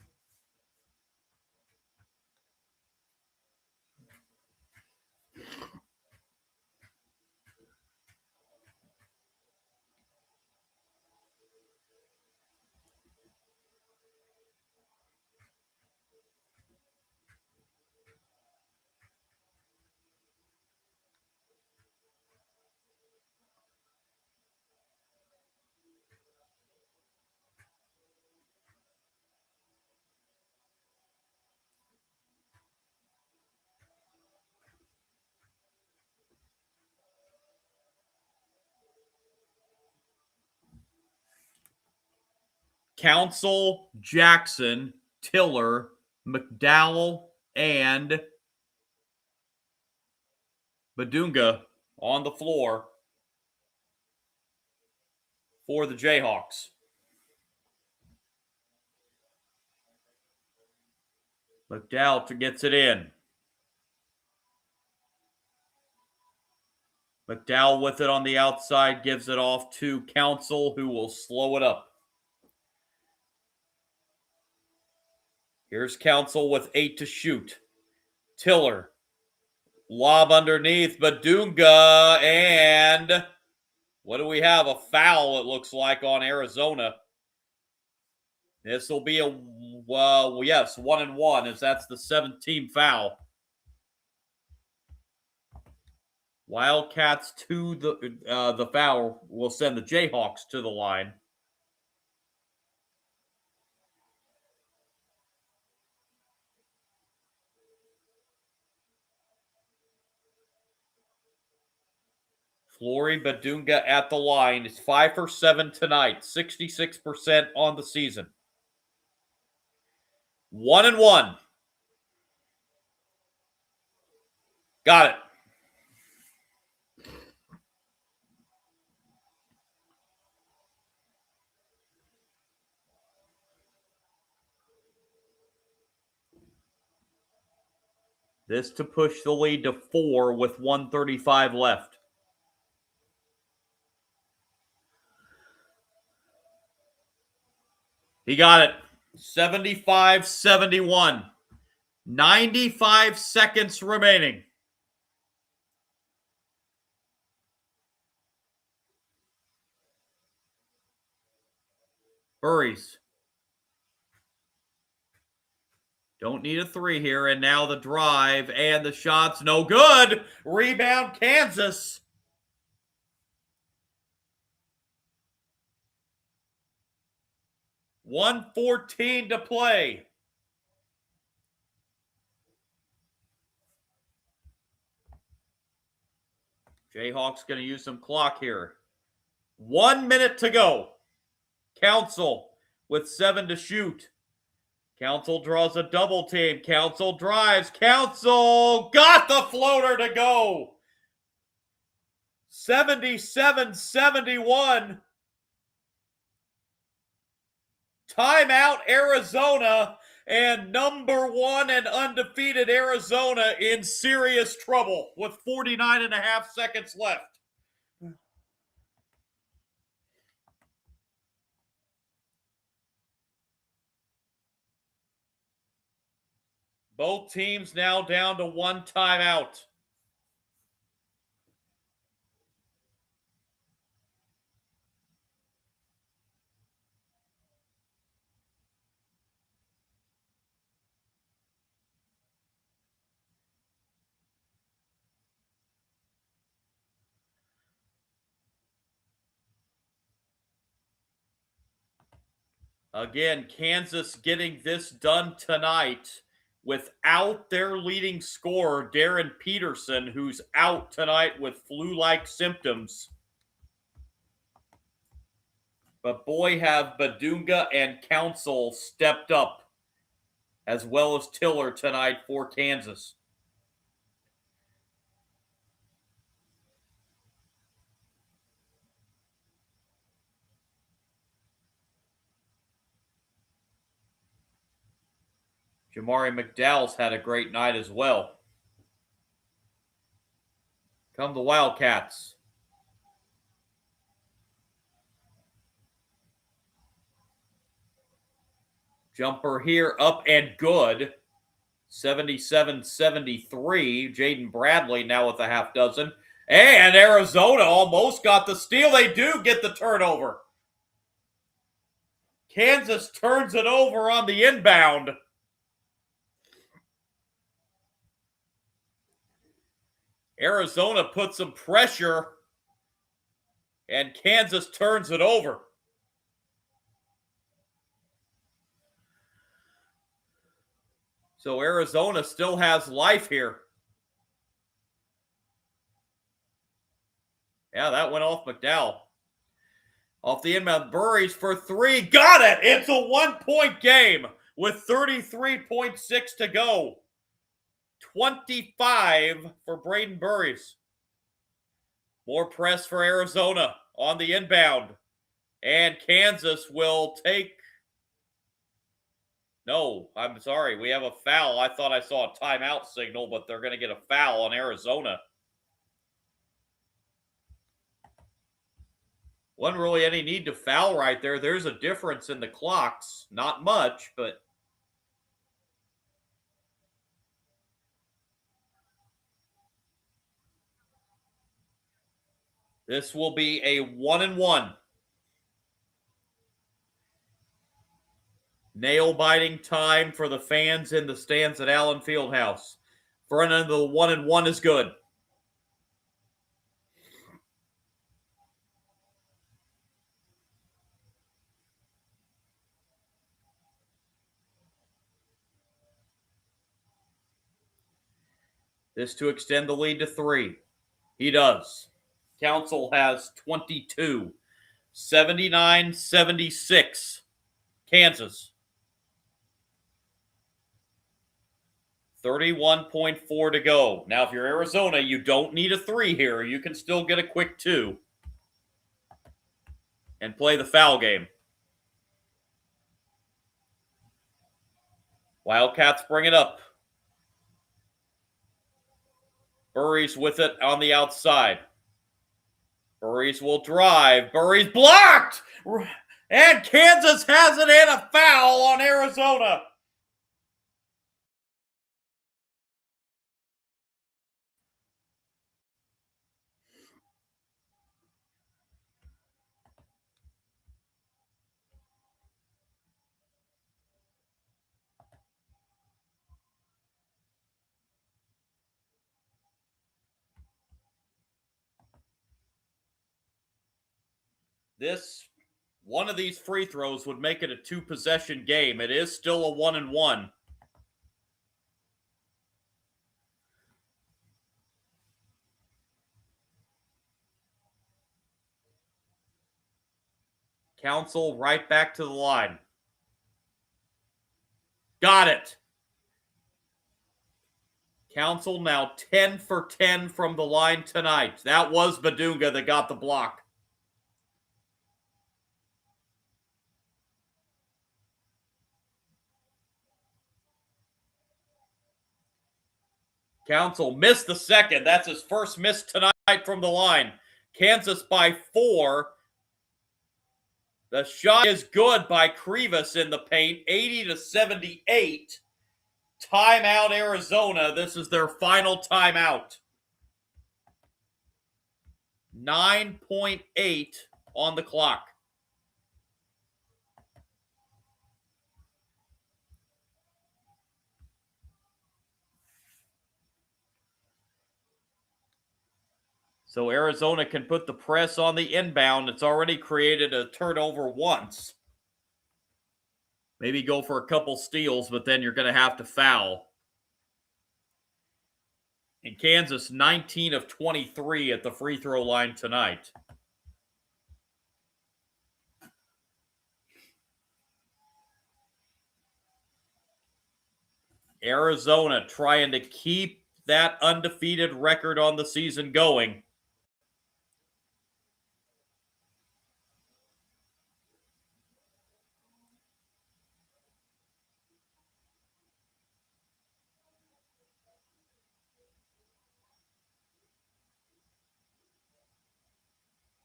Council, Jackson, Tiller, McDowell, and Badunga on the floor for the Jayhawks. McDowell gets it in. McDowell with it on the outside, gives it off to Council, who will slow it up. Here's Council with 8 to shoot. Tiller. Lob underneath. Badunga. And what do we have? A foul, it looks like, on Arizona. This will be a, yes, 1-1, as that's the 7th-team foul. Wildcats to the foul will send the Jayhawks to the line. Flory Badunga at the line is 5 for 7 tonight, 66% on the season. 1-1. Got it. This to push the lead to 4 with 1:35 left. He got it. 75-71. 95 seconds remaining. Burries. Don't need a three here. And now the drive and the shot's no good. Rebound Kansas. .114 to play. Jayhawks going to use some clock here. 1 minute to go. Council with 7 to shoot. Council draws a double team. Council drives. Council got the floater to go. 77-71. Timeout Arizona, and number 1 and undefeated Arizona in serious trouble with 49.5 seconds left. Both teams now down to 1 timeout. Again, Kansas getting this done tonight without their leading scorer, Darren Peterson, who's out tonight with flu-like symptoms. But boy, have Badunga and Council stepped up, as well as Tiller tonight for Kansas. Jamari McDowell's had a great night as well. Come the Wildcats. Jumper here, up and good. 77-73. Jaden Bradley now with a half dozen. And Arizona almost got the steal. They do get the turnover. Kansas turns it over on the inbound. Arizona puts some pressure, and Kansas turns it over. So Arizona still has life here. Yeah, that went off McDowell. Off the inbound, Burries for 3. Got it! It's a 1-point game with 33.6 to go. 25 for Braden Burries. More press for Arizona on the inbound. And Kansas will take... No, I'm sorry. We have a foul. I thought I saw a timeout signal, but they're going to get a foul on Arizona. Wasn't really any need to foul right there. There's a difference in the clocks. Not much, but... This will be a 1-1. Nail-biting time for the fans in the stands at Allen Fieldhouse. Front end of the 1-1 is good. This to extend the lead to 3. He does. Council has 22. 79-76. Kansas. 31.4 to go. Now, if you're Arizona, you don't need a 3 here. You can still get a quick 2 and play the foul game. Wildcats bring it up. Burries with it on the outside. Burries will drive. Burries blocked! And Kansas has it and a foul on Arizona. One of these free throws would make it a 2-possession game. It is still a 1-1. Council right back to the line. Got it. Council now 10 for 10 from the line tonight. That was Badunga that got the block. Council missed the second. That's his first miss tonight from the line. Kansas by 4. The shot is good by Krivas in the paint, 80-78. Timeout, Arizona. This is their final timeout. 9.8 on the clock. So Arizona can put the press on the inbound. It's already created a turnover once. Maybe go for a couple steals, but then you're going to have to foul. And Kansas 19 of 23 at the free throw line tonight. Arizona trying to keep that undefeated record on the season going.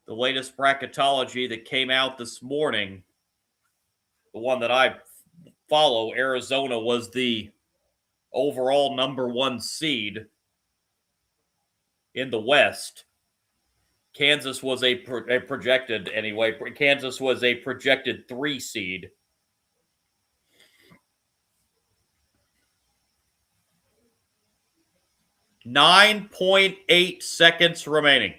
The latest bracketology that came out this morning, the one that I follow, Arizona was the overall number 1 seed in the West. Kansas was a projected, anyway, Kansas was a projected 3 seed. .8 seconds remaining.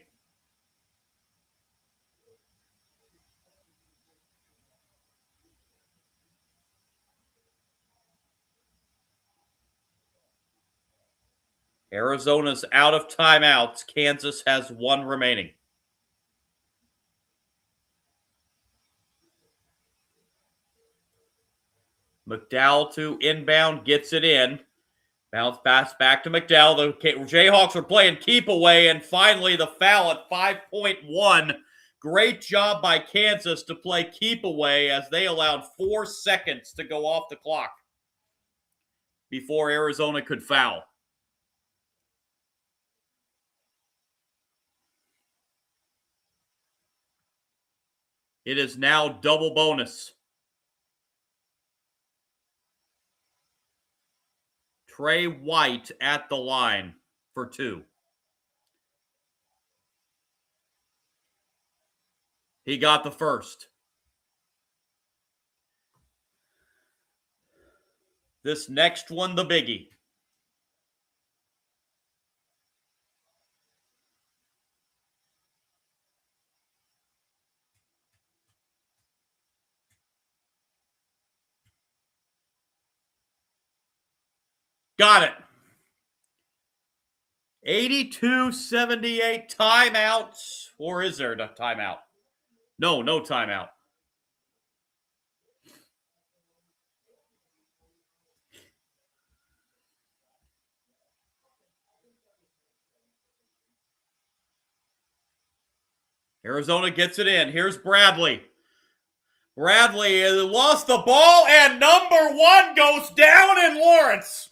Arizona's out of timeouts. Kansas has 1 remaining. McDowell to inbound, gets it in. Bounce pass back to McDowell. The Jayhawks are playing keep away, and finally the foul at 5.1. Great job by Kansas to play keep away as they allowed 4 seconds to go off the clock before Arizona could foul. It is now double bonus. Trey White at the line for 2. He got the first. This next one, the biggie. Got it. 82-78 timeouts. Or is there a timeout? No timeout. Arizona gets it in. Here's Bradley. Bradley lost the ball, and number 1 goes down in Lawrence.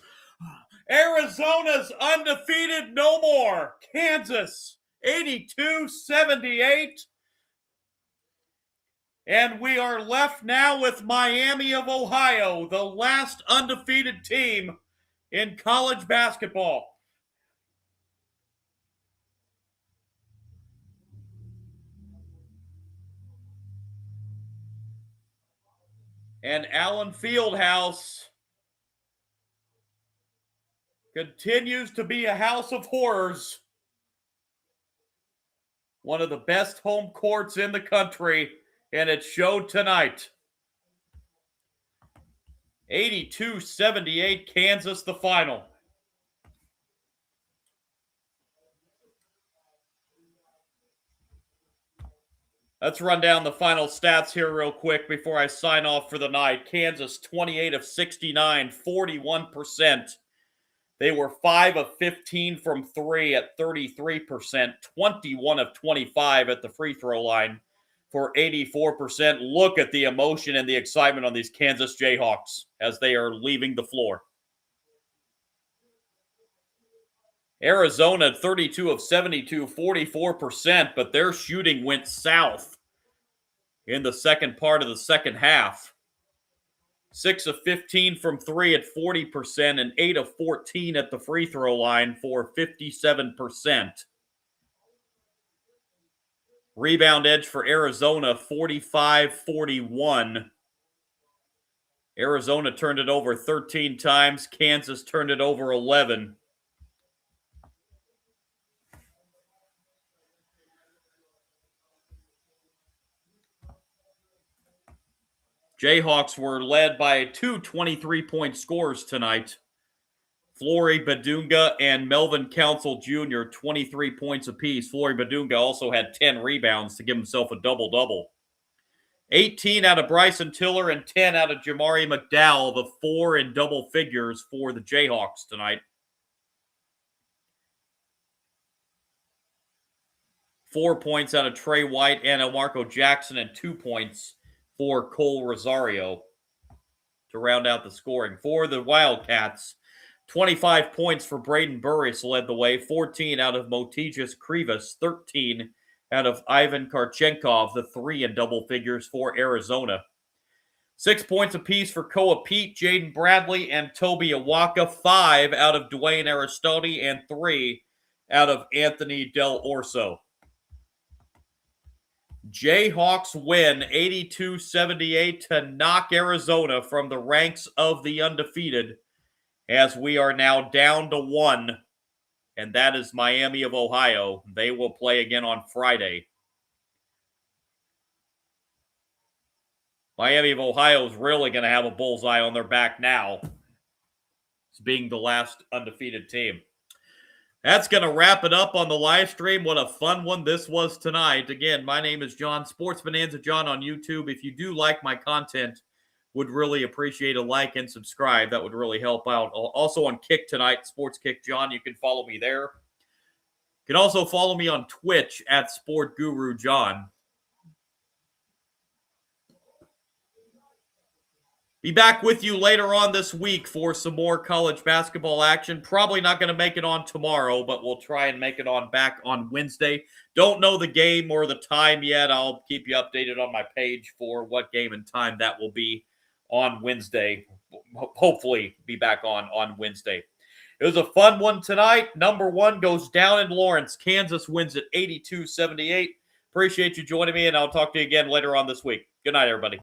Arizona's undefeated no more. Kansas, 82-78. And we are left now with Miami of Ohio, the last undefeated team in college basketball. And Allen Fieldhouse continues to be a house of horrors. One of the best home courts in the country, and it showed tonight. 82-78, Kansas, the final. Let's run down the final stats here real quick before I sign off for the night. Kansas, 28 of 69, 41%. They were 5 of 15 from 3 at 33%, 21 of 25 at the free throw line for 84%. Look at the emotion and the excitement on these Kansas Jayhawks as they are leaving the floor. Arizona, 32 of 72, 44%, but their shooting went south in the second part of the second half. 6 of 15 from 3 at 40% and 8 of 14 at the free throw line for 57%. Rebound edge for Arizona, 45-41. Arizona turned it over 13 times. Kansas turned it over 11. Jayhawks were led by two 23-point scorers tonight. Flory Badunga and Melvin Council Jr., 23 points apiece. Flory Badunga also had 10 rebounds to give himself a double-double. 18 out of Bryson Tiller and 10 out of Jamari McDowell, the 4 in double figures for the Jayhawks tonight. 4 points out of Trey White and Marco Jackson, and 2 points for Cole Rosario to round out the scoring. For the Wildcats, 25 points for Braden Burris led the way, 14 out of Motijas Krivas, 13 out of Ivan Karchenkov, the 3 in double figures for Arizona. 6 points apiece for Koa Pete, Jaden Bradley, and Toby Awaka, 5 out of Dwayne Aristoti, and 3 out of Anthony Del Orso. Jayhawks win 82-78 to knock Arizona from the ranks of the undefeated, as we are now down to 1, and that is Miami of Ohio. They will play again on Friday. Miami of Ohio is really going to have a bullseye on their back now, as being the last undefeated team. That's going to wrap it up on the live stream. What a fun one this was tonight. Again, my name is John, Sports Bonanza John on YouTube. If you do like my content, would really appreciate a like and subscribe. That would really help out. Also on Kick tonight, Sports Kick John. You can follow me there. You can also follow me on Twitch at Sport Guru John. Be back with you later on this week for some more college basketball action. Probably not going to make it on tomorrow, but we'll try and make it on back on Wednesday. Don't know the game or the time yet. I'll keep you updated on my page for what game and time that will be on Wednesday. Hopefully be back on Wednesday. It was a fun one tonight. Number 1 goes down in Lawrence. Kansas wins at 82-78. Appreciate you joining me, and I'll talk to you again later on this week. Good night, everybody.